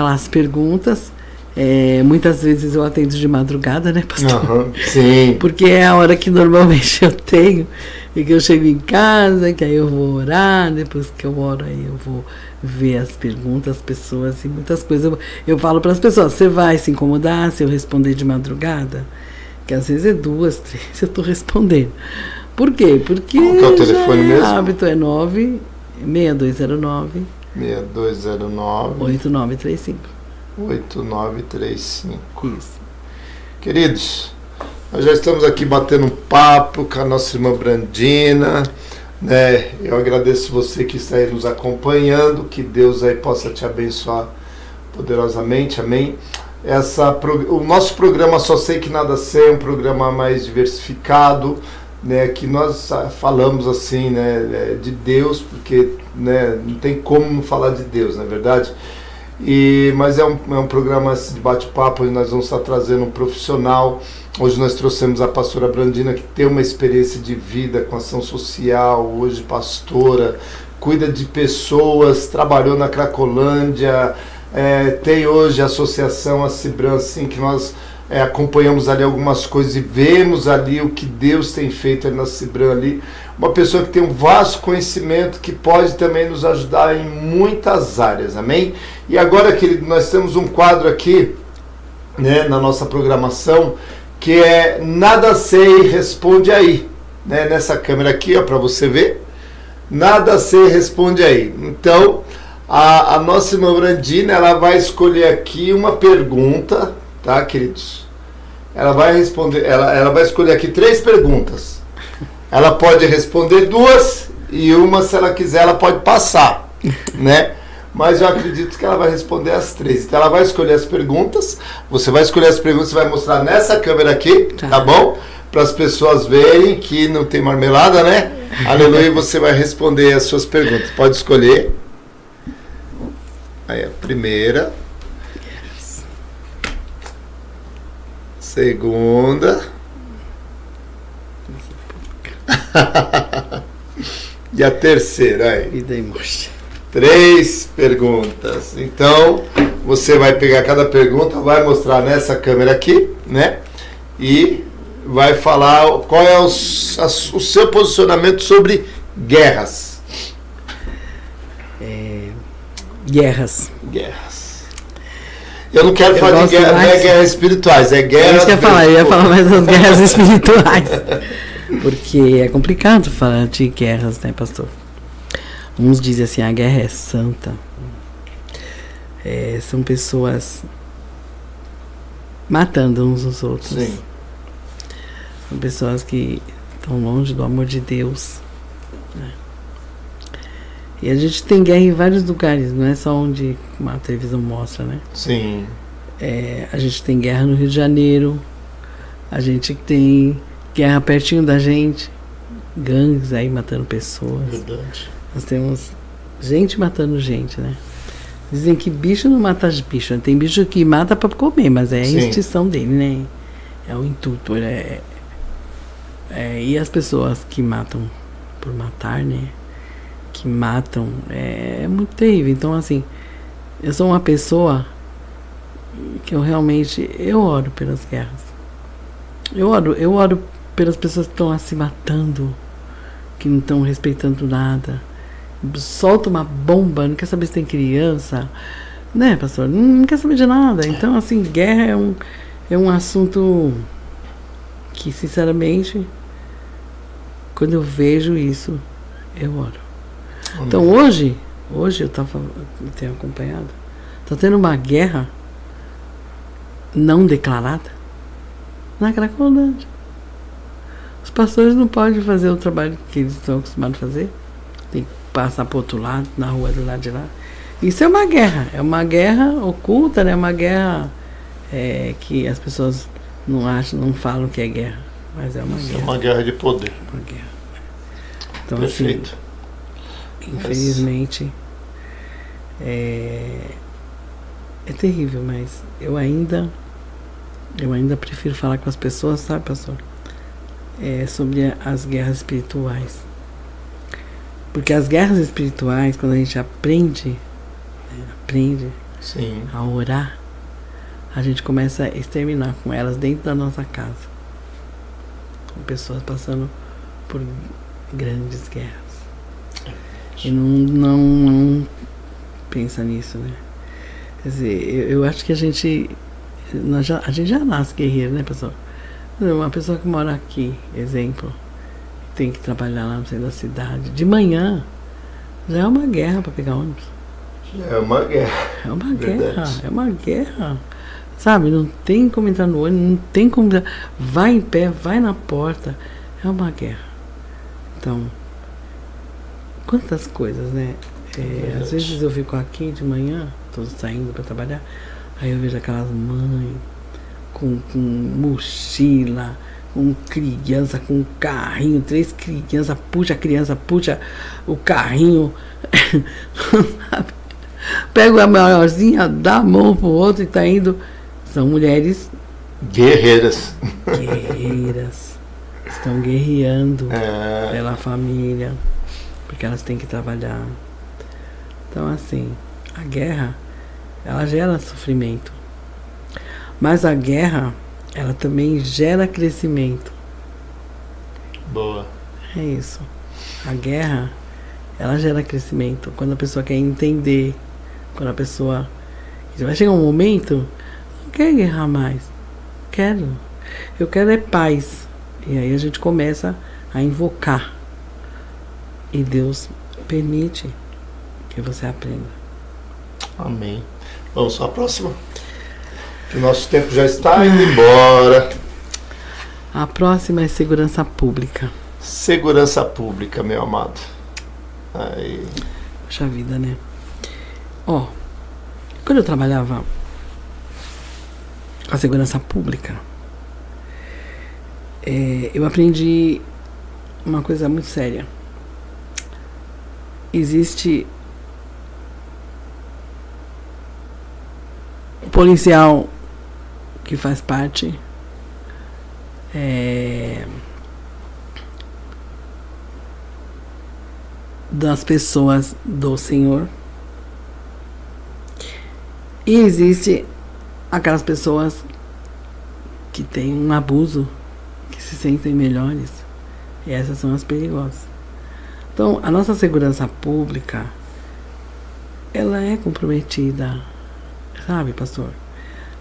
lá as perguntas. Muitas vezes eu atendo de madrugada, né, pastor? Sim. Porque é a hora que normalmente eu tenho, e que eu chego em casa, que aí eu vou orar, depois que eu oro aí eu vou ver as perguntas, as pessoas e muitas coisas. Eu falo para as pessoas, você vai se incomodar se eu responder de madrugada? Que às vezes é 2, 3, eu estou respondendo. Por quê? Porque qual que é o telefone mesmo? O hábito é 96209 8935. 8935. Isso. Queridos, nós já estamos aqui batendo um papo com a nossa irmã Brandina, né? Eu agradeço você que está aí nos acompanhando, que Deus aí possa te abençoar poderosamente, amém? O nosso programa Só Sei Que Nada Sei é um programa mais diversificado, né, que nós falamos assim, né, de Deus, porque, né, não tem como não falar de Deus, não é verdade? Mas é um programa de bate-papo, onde nós vamos estar trazendo um profissional. Hoje nós trouxemos a pastora Brandina, que tem uma experiência de vida com ação social, hoje pastora, cuida de pessoas, trabalhou na Cracolândia, tem hoje a associação, a CIBRAM, assim, que nós acompanhamos ali algumas coisas e vemos ali o que Deus tem feito ali na CIBRAM ali. Uma pessoa que tem um vasto conhecimento, que pode também nos ajudar em muitas áreas, amém? E agora, querido, nós temos um quadro aqui, né, na nossa programação, que é Nada Sei, Responde Aí, né? Nessa câmera aqui, ó, para você ver. Nada Sei, Responde Aí. Então, a nossa irmã Brandina, ela vai escolher aqui uma pergunta, tá, queridos? Ela vai responder, ela vai escolher aqui 3 perguntas. Ela pode responder 2 e uma, se ela quiser, ela pode passar, né? Mas eu acredito que ela vai responder as 3. Então ela vai escolher as perguntas. Você vai escolher as perguntas, você vai mostrar nessa câmera aqui, tá bom? Para as pessoas verem que não tem marmelada, né? Aleluia, e você vai responder as suas perguntas. Pode escolher. Aí a primeira. Segunda. E a terceira aí. Vida e morte. 3 perguntas. Então, você vai pegar cada pergunta, vai mostrar nessa câmera aqui, né? E vai falar qual é o seu posicionamento sobre guerras. Guerras. Eu não quero falar de guerra, não é guerras espirituais, é guerras... É isso que eu ia falar mais das guerras espirituais. Porque é complicado falar de guerras, né, pastor? Uns dizem assim, a guerra é santa. São pessoas matando uns os outros. Sim. São pessoas que estão longe do amor de Deus, né? E a gente tem guerra em vários lugares, não é só onde a televisão mostra, né? Sim. A gente tem guerra no Rio de Janeiro, a gente tem guerra pertinho da gente, gangues aí matando pessoas. Verdade. Nós temos gente matando gente, né? Dizem que bicho não mata bicho, né? Tem bicho que mata para comer, mas é a extinção dele, né? É o intuito. E as pessoas que matam por matar, né? Que matam, é muito terrível. Então, assim, eu sou uma pessoa que eu oro pelas guerras. Eu oro pelas pessoas que estão lá se matando, que não estão respeitando nada. Solta uma bomba, não quer saber se tem criança, né, pastor? Não quer saber de nada. Então, assim, guerra é um assunto que, sinceramente, quando eu vejo isso, eu oro. Então, hoje eu tenho acompanhado, está tendo uma guerra não declarada na Cracolândia. Os pastores não podem fazer o trabalho que eles estão acostumados a fazer. Tem que passar para o outro lado, na rua do lado de lá. Isso é uma guerra oculta, né? É uma guerra que as pessoas não falam que é guerra, mas é uma guerra. É uma guerra de poder. Uma guerra. Então, Perfeito. assim, infelizmente, é terrível, mas eu ainda prefiro falar com as pessoas, sabe, pastor? Sobre as guerras espirituais. Porque as guerras espirituais, quando a gente aprende Sim. a orar, a gente começa a exterminar com elas dentro da nossa casa. Com pessoas passando por grandes guerras. E não pensa nisso, né? Quer dizer, eu acho que a gente já nasce guerreiro, né, pessoal? Uma pessoa que mora aqui, exemplo, tem que trabalhar lá no centro da cidade, de manhã, já é uma guerra para pegar ônibus. É uma guerra. É uma Verdade. guerra, é uma guerra. Sabe, não tem como entrar no ônibus, não tem como... Vai em pé, vai na porta, é uma guerra. Então, quantas coisas, né? Às vezes eu fico aqui de manhã, estou saindo para trabalhar, aí eu vejo aquelas mães com mochila, com criança, com carrinho, 3 crianças, puxa a criança, puxa o carrinho, sabe? Pega a maiorzinha, dá a mão pro outro e tá indo. São mulheres guerreiras. Estão guerreando pela família, porque elas têm que trabalhar. Então, assim, a guerra, ela gera sofrimento. Mas a guerra, ela também gera crescimento. Boa. É isso. A guerra, ela gera crescimento. Quando a pessoa quer entender, quando a pessoa... Vai chegar um momento, não quer guerrar mais. Quero. Eu quero é paz. E aí a gente começa a invocar. E Deus permite que você aprenda. Amém. Vamos para a próxima. Que o nosso tempo já está indo embora. A próxima é segurança pública. Segurança pública, meu amado. Aí. Puxa vida, né? Ó, quando eu trabalhava com a segurança pública, eu aprendi uma coisa muito séria. Existe o policial que faz parte das pessoas do Senhor, e existe aquelas pessoas que têm um abuso, que se sentem melhores, e essas são as perigosas. Então, a nossa segurança pública, ela é comprometida, sabe, pastor?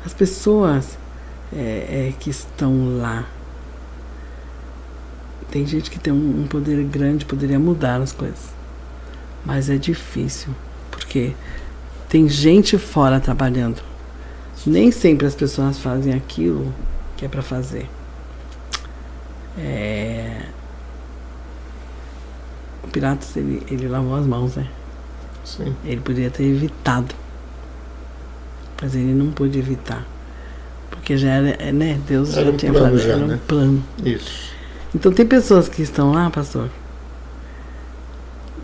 As pessoas que estão lá, tem gente que tem um poder grande, poderia mudar as coisas, mas é difícil, porque tem gente fora trabalhando. Nem sempre as pessoas fazem aquilo que é para fazer. O Pilatos, ele lavou as mãos, né? Sim. Ele poderia ter evitado, mas ele não pôde evitar, porque já era, né? Deus Era já um tinha plano falado, já, era um né? plano. Isso. Então tem pessoas que estão lá, pastor,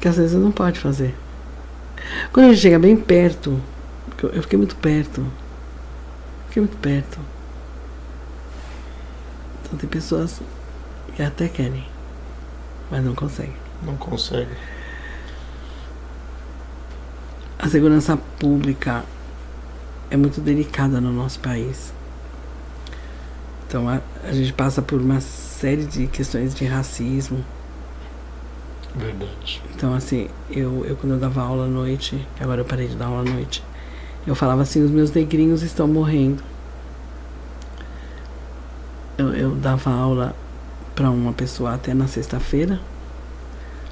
que às vezes não pode fazer. Quando a gente chega bem perto, eu fiquei muito perto. Então tem pessoas que até querem, mas não conseguem. Não consegue. A segurança pública é muito delicada no nosso país. Então a gente passa por uma série de questões de racismo. Verdade. Então assim, eu quando eu dava aula à noite, agora eu parei de dar aula à noite, eu falava assim, os meus negrinhos estão morrendo. Eu dava aula para uma pessoa até na sexta-feira.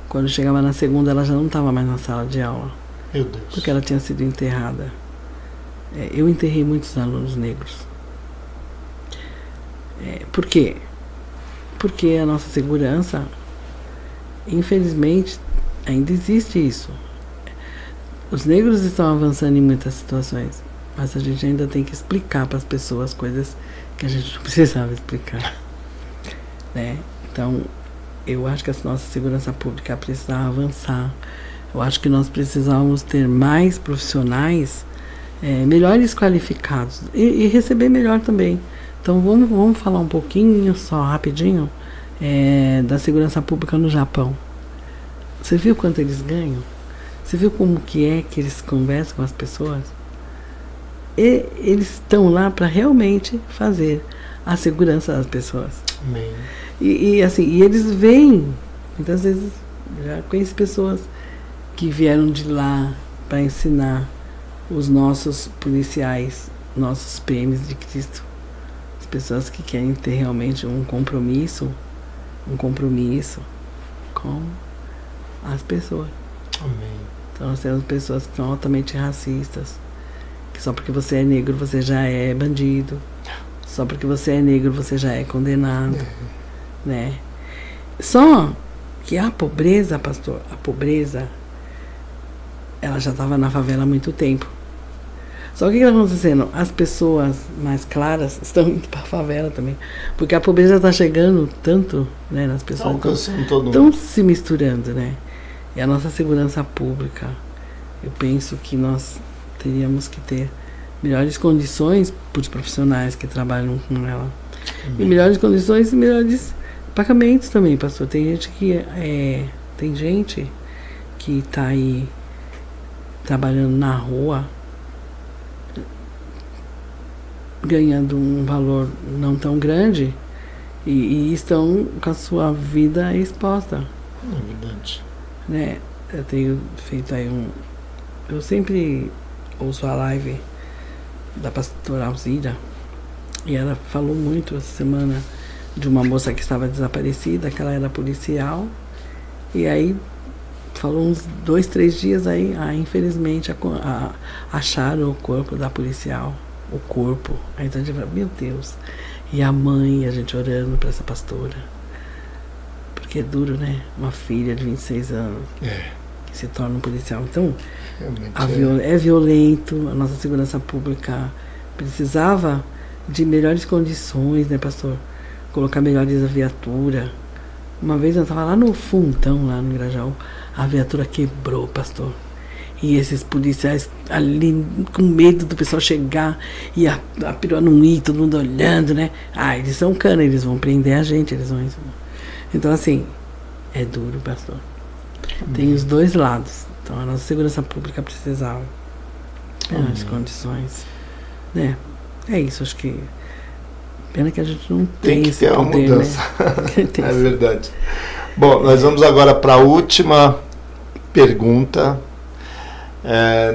Quando chegava na segunda, ela já não estava mais na sala de aula. Meu Deus. Porque ela tinha sido enterrada. Eu enterrei muitos alunos negros. Por quê? Porque a nossa segurança, infelizmente, ainda existe isso. Os negros estão avançando em muitas situações, mas a gente ainda tem que explicar para as pessoas coisas que a gente não precisava explicar, né? Então, eu acho que a nossa segurança pública precisava avançar. Eu acho que nós precisávamos ter mais profissionais melhores qualificados e receber melhor também. Então, vamos falar um pouquinho, só rapidinho, da segurança pública no Japão. Você viu quanto eles ganham? Você viu como que eles conversam com as pessoas? E eles estão lá para realmente fazer a segurança das pessoas. Amém. E eles vêm, muitas vezes, já conheci pessoas que vieram de lá para ensinar os nossos policiais, nossos PMs de Cristo, as pessoas que querem ter realmente um compromisso com as pessoas. Amém. Então nós temos pessoas que são altamente racistas, que só porque você é negro você já é bandido, só porque você é negro você já é condenado, né? Só que a pobreza, pastor, ela já estava na favela há muito tempo. Só que o que está acontecendo? As pessoas mais claras estão indo para a favela também, porque a pobreza está chegando tanto, né, nas pessoas, estão se misturando, né? E a nossa segurança pública, eu penso que nós teríamos que ter melhores condições para os profissionais que trabalham com ela. E melhores condições e melhores pagamentos também, pastor. Tem gente que está aí trabalhando na rua, ganhando um valor não tão grande e estão com a sua vida exposta. É verdade. Né? Eu tenho feito aí eu sempre ouço a live da pastora Alzira, E ela falou muito essa semana de uma moça que estava desaparecida, que ela era policial. E aí, falou uns 2, 3 dias aí, infelizmente, acharam o corpo da policial. O corpo. Aí então a gente fala, meu Deus. E a mãe, a gente orando para essa pastora. Porque é duro, né? Uma filha de 26 anos que se torna um policial. Então, é violento. A nossa segurança pública precisava de melhores condições, né, pastor? Colocar melhores a viatura. Uma vez eu estava lá no Fundão, lá no Grajaú, a viatura quebrou, pastor. E esses policiais ali com medo do pessoal chegar e a perua não ir, todo mundo olhando, né? Eles são cana, eles vão prender a gente, eles vão... Então, assim, é duro, pastor. Tem os dois lados. Então, a nossa segurança pública precisava melhores condições, né? É isso, acho que... Pena que a gente não tem que esse ter uma poder, mudança. Né? É verdade. Bom, nós vamos agora para a última pergunta.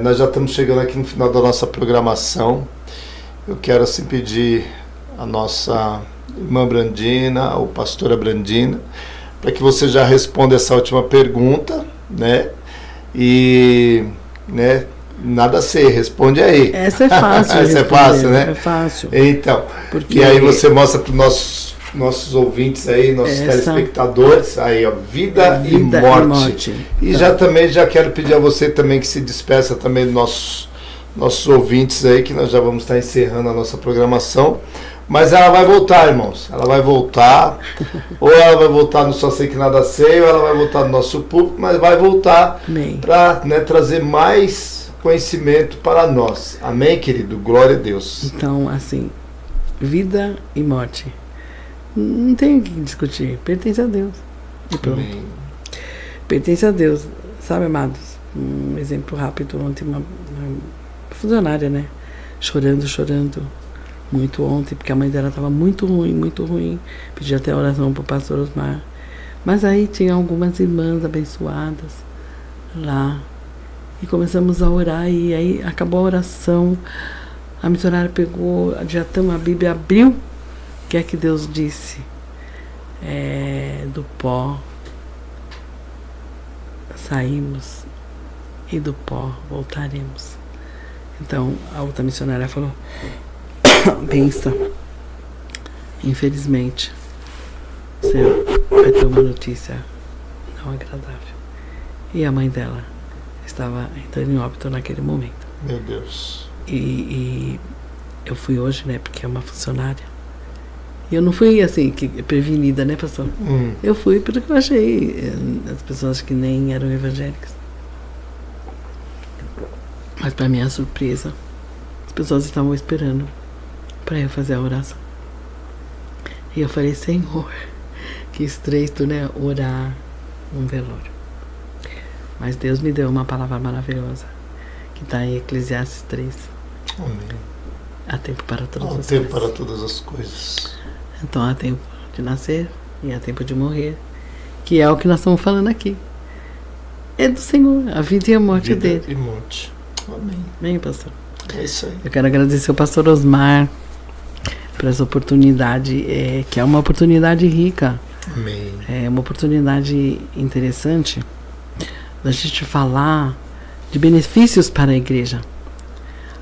Nós já estamos chegando aqui no final da nossa programação. Eu quero assim pedir a nossa irmã Brandina, ou pastora Brandina, para que você já responda essa última pergunta, né? E, né? Nada sei, responde aí. Essa é fácil. Essa é fácil, né? É fácil. Então, porque... e aí você mostra para os nossos ouvintes aí, nossos telespectadores, aí ó, vida e morte. E já também já quero pedir a você também que se despeça também dos nossos ouvintes aí, que nós já vamos estar encerrando a nossa programação. Mas ela vai voltar, irmãos. Ela vai voltar. Ou ela vai voltar no Só Sei Que Nada Sei, ou ela vai voltar no nosso público, mas vai voltar para, né, trazer mais conhecimento para nós. Amém, querido? Glória a Deus. Então, assim, vida e morte. Não tem o que discutir. Pertence a Deus. E pronto. Amém. Pertence a Deus. Sabe, amados? Um exemplo rápido. Ontem uma funcionária, né? Chorando. Muito ontem, porque a mãe dela estava muito ruim. Pedi até oração para o pastor Osmar. Mas aí tinha algumas irmãs abençoadas lá. E começamos a orar, e aí acabou a oração. A missionária pegou, a Bíblia abriu. O que é que Deus disse? Do pó saímos e do pó voltaremos. Então, a outra missionária falou, pensa, infelizmente, você vai ter uma notícia não agradável. E a mãe dela estava entrando em óbito naquele momento. Meu Deus. E eu fui hoje, né, porque é uma funcionária. E eu não fui, assim, prevenida, né, pastor? Eu fui porque eu achei as pessoas que nem eram evangélicas. Mas, para minha surpresa, as pessoas estavam esperando para eu fazer a oração. E eu falei, Senhor, que estreito, né, orar num velório. Mas Deus me deu uma palavra maravilhosa, que está em Eclesiastes 3. Amém. Há tempo para todas as coisas. Há tempo para todas as coisas. Então há tempo de nascer e há tempo de morrer, que é o que nós estamos falando aqui. É do Senhor, a vida e a morte vida dele. E morte. Amém. Bem, pastor. É isso aí. Eu quero agradecer ao pastor Osmar por essa oportunidade, que é uma oportunidade rica. Amém. É uma oportunidade interessante da gente falar de benefícios para a igreja.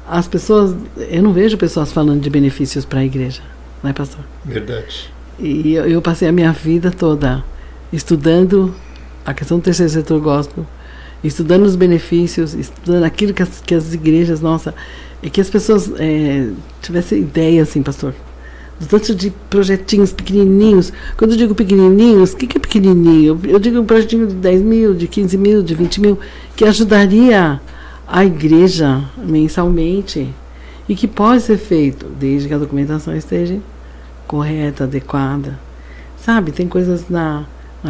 As pessoas, eu não vejo pessoas falando de benefícios para a igreja, não é, pastor? Verdade. E eu passei a minha vida toda estudando a questão do terceiro setor gospel, estudando os benefícios, estudando aquilo que as igrejas, que as pessoas tivessem ideia, assim, pastor, do tanto de projetinhos pequenininhos. Quando eu digo pequenininhos, o que é pequenininho? Eu digo um projetinho de 10 mil, de 15 mil, de 20 mil, que ajudaria a igreja mensalmente e que pode ser feito desde que a documentação esteja correta, adequada. Sabe, tem coisas na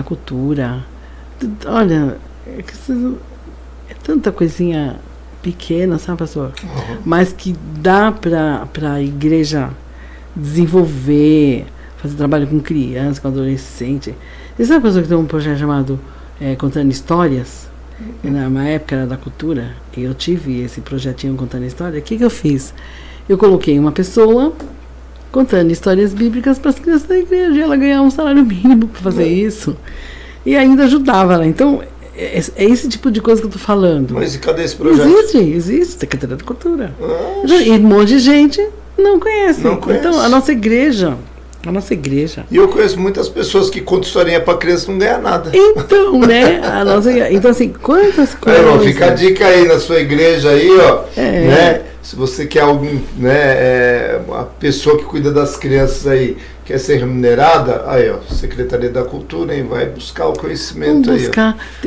cultura. Olha, é tanta coisinha pequena, sabe, pastor? Uhum. Mas que dá para a igreja desenvolver, fazer trabalho com criança, com adolescente. Você sabe, pastor, que tem um projeto chamado Contando Histórias? Na época era da cultura, e eu tive esse projetinho Contando História. O que eu fiz? Eu coloquei uma pessoa contando histórias bíblicas para as crianças da igreja. E ela ganhava um salário mínimo para fazer isso. E ainda ajudava ela. Então, é esse tipo de coisa que eu estou falando. Mas e cadê esse projeto? Existe, Secretaria da Cultura. E um monte de gente não conhece. Então, a nossa igreja. E eu conheço muitas pessoas que contam historinha para criança e não ganham nada. Então, né? Então, assim, quantas coisas. Irmão, fica a dica aí na sua igreja aí, ó. Né? Se você quer algum, né, uma pessoa que cuida das crianças aí, quer ser remunerada, aí, ó, Secretaria da Cultura, hein, vai buscar o conhecimento aí. Ó.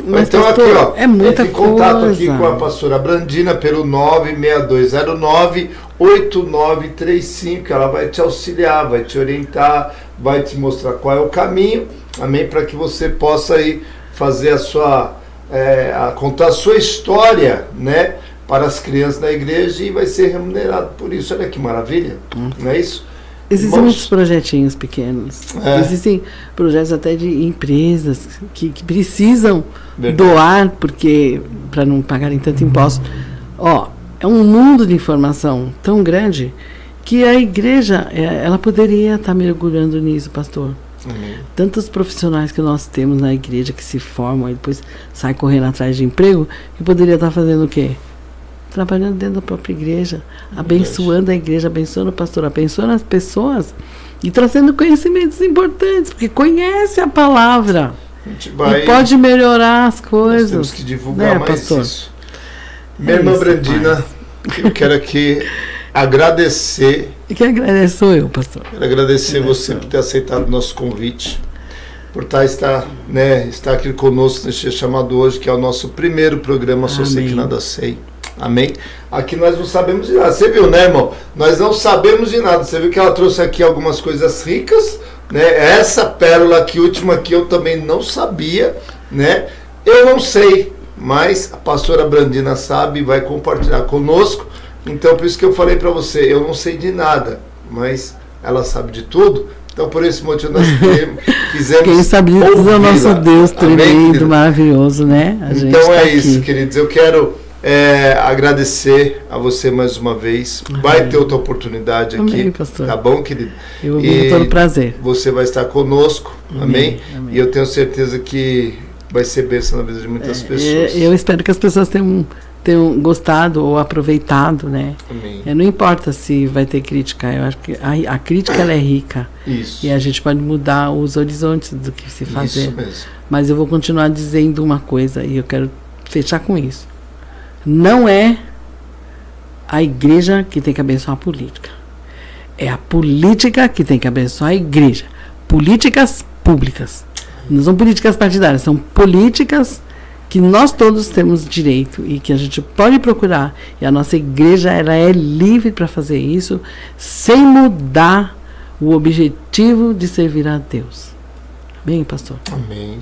Mas, então, pastor, aqui, ó, é muita entre em contato coisa. aqui com a pastora Brandina pelo 96209-8935, que ela vai te auxiliar, vai te orientar, vai te mostrar qual é o caminho, amém, para que você possa aí fazer a sua, contar a sua história, né, para as crianças da igreja e vai ser remunerado por isso. Olha que maravilha, não é isso? Existem muitos projetinhos pequenos. Existem projetos até de empresas que precisam doar porque para não pagarem tanto imposto. É um mundo de informação tão grande que a igreja ela poderia estar mergulhando nisso, pastor. Tantos profissionais que nós temos na igreja que se formam e depois saem correndo atrás de emprego, que poderia estar fazendo o quê? Trabalhando dentro da própria igreja, abençoando a igreja, abençoando o pastor, abençoando as pessoas e trazendo conhecimentos importantes, porque conhece a palavra e pode melhorar as coisas. Nós temos que divulgar mais pastor? Isso. Minha irmã Brandina, eu quero aqui agradecer. E quem agradece eu, pastor. Quero agradecer você por ter aceitado o nosso convite, por estar aqui conosco neste chamado hoje, que é o nosso primeiro programa Só Sei Que Nada Sei. Amém? Aqui nós não sabemos de nada. Você viu, né, irmão? Nós não sabemos de nada. Você viu que ela trouxe aqui algumas coisas ricas, né? Essa pérola aqui, última aqui, eu também não sabia, né? Eu não sei, mas a pastora Brandina sabe e vai compartilhar conosco. Então, por isso que eu falei para você, eu não sei de nada, mas ela sabe de tudo. Então, por esse motivo, nós quisemos quem sabe de tudo é o nosso Deus tremendo, maravilhoso, né? Então é isso, queridos. Eu quero agradecer a você mais uma vez. Vai ter outra oportunidade aqui. Amém, pastor. Tá bom, querido? Eu vou com todo prazer. Você vai estar conosco. Amém? E eu tenho certeza que vai ser bênção na vida de muitas pessoas. Eu espero que as pessoas tenham gostado ou aproveitado, né? Amém. Não importa se vai ter crítica, eu acho que a crítica ela é rica. Isso. E a gente pode mudar os horizontes do que se fazer. Isso mesmo. Mas eu vou continuar dizendo uma coisa e eu quero fechar com isso. Não é a igreja que tem que abençoar a política. É a política que tem que abençoar a igreja. Políticas públicas. Não são políticas partidárias, são políticas que nós todos temos direito e que a gente pode procurar. E a nossa igreja ela é livre para fazer isso sem mudar o objetivo de servir a Deus. Amém, pastor? Amém.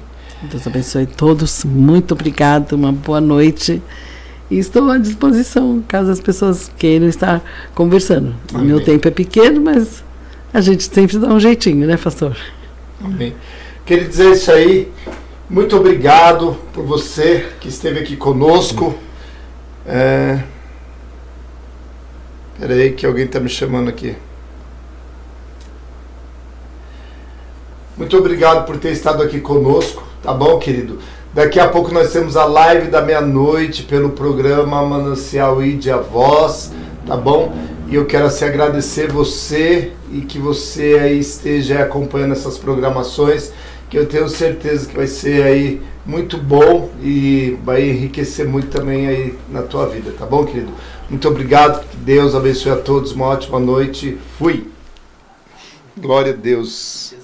Deus abençoe todos. Muito obrigado. Uma boa noite. E estou à disposição, caso as pessoas queiram estar conversando. O meu tempo é pequeno, mas a gente sempre dá um jeitinho, né, pastor? Amém. Queria dizer isso aí. Muito obrigado por você que esteve aqui conosco. Peraí que alguém está me chamando aqui. Muito obrigado por ter estado aqui conosco, tá bom, querido? Daqui a pouco nós temos a live da meia-noite pelo programa Manancial Ide a Voz, tá bom? E eu quero assim agradecer você e que você aí esteja acompanhando essas programações, que eu tenho certeza que vai ser aí muito bom e vai enriquecer muito também aí na tua vida, tá bom, querido? Muito obrigado, que Deus abençoe a todos, uma ótima noite, fui! Glória a Deus!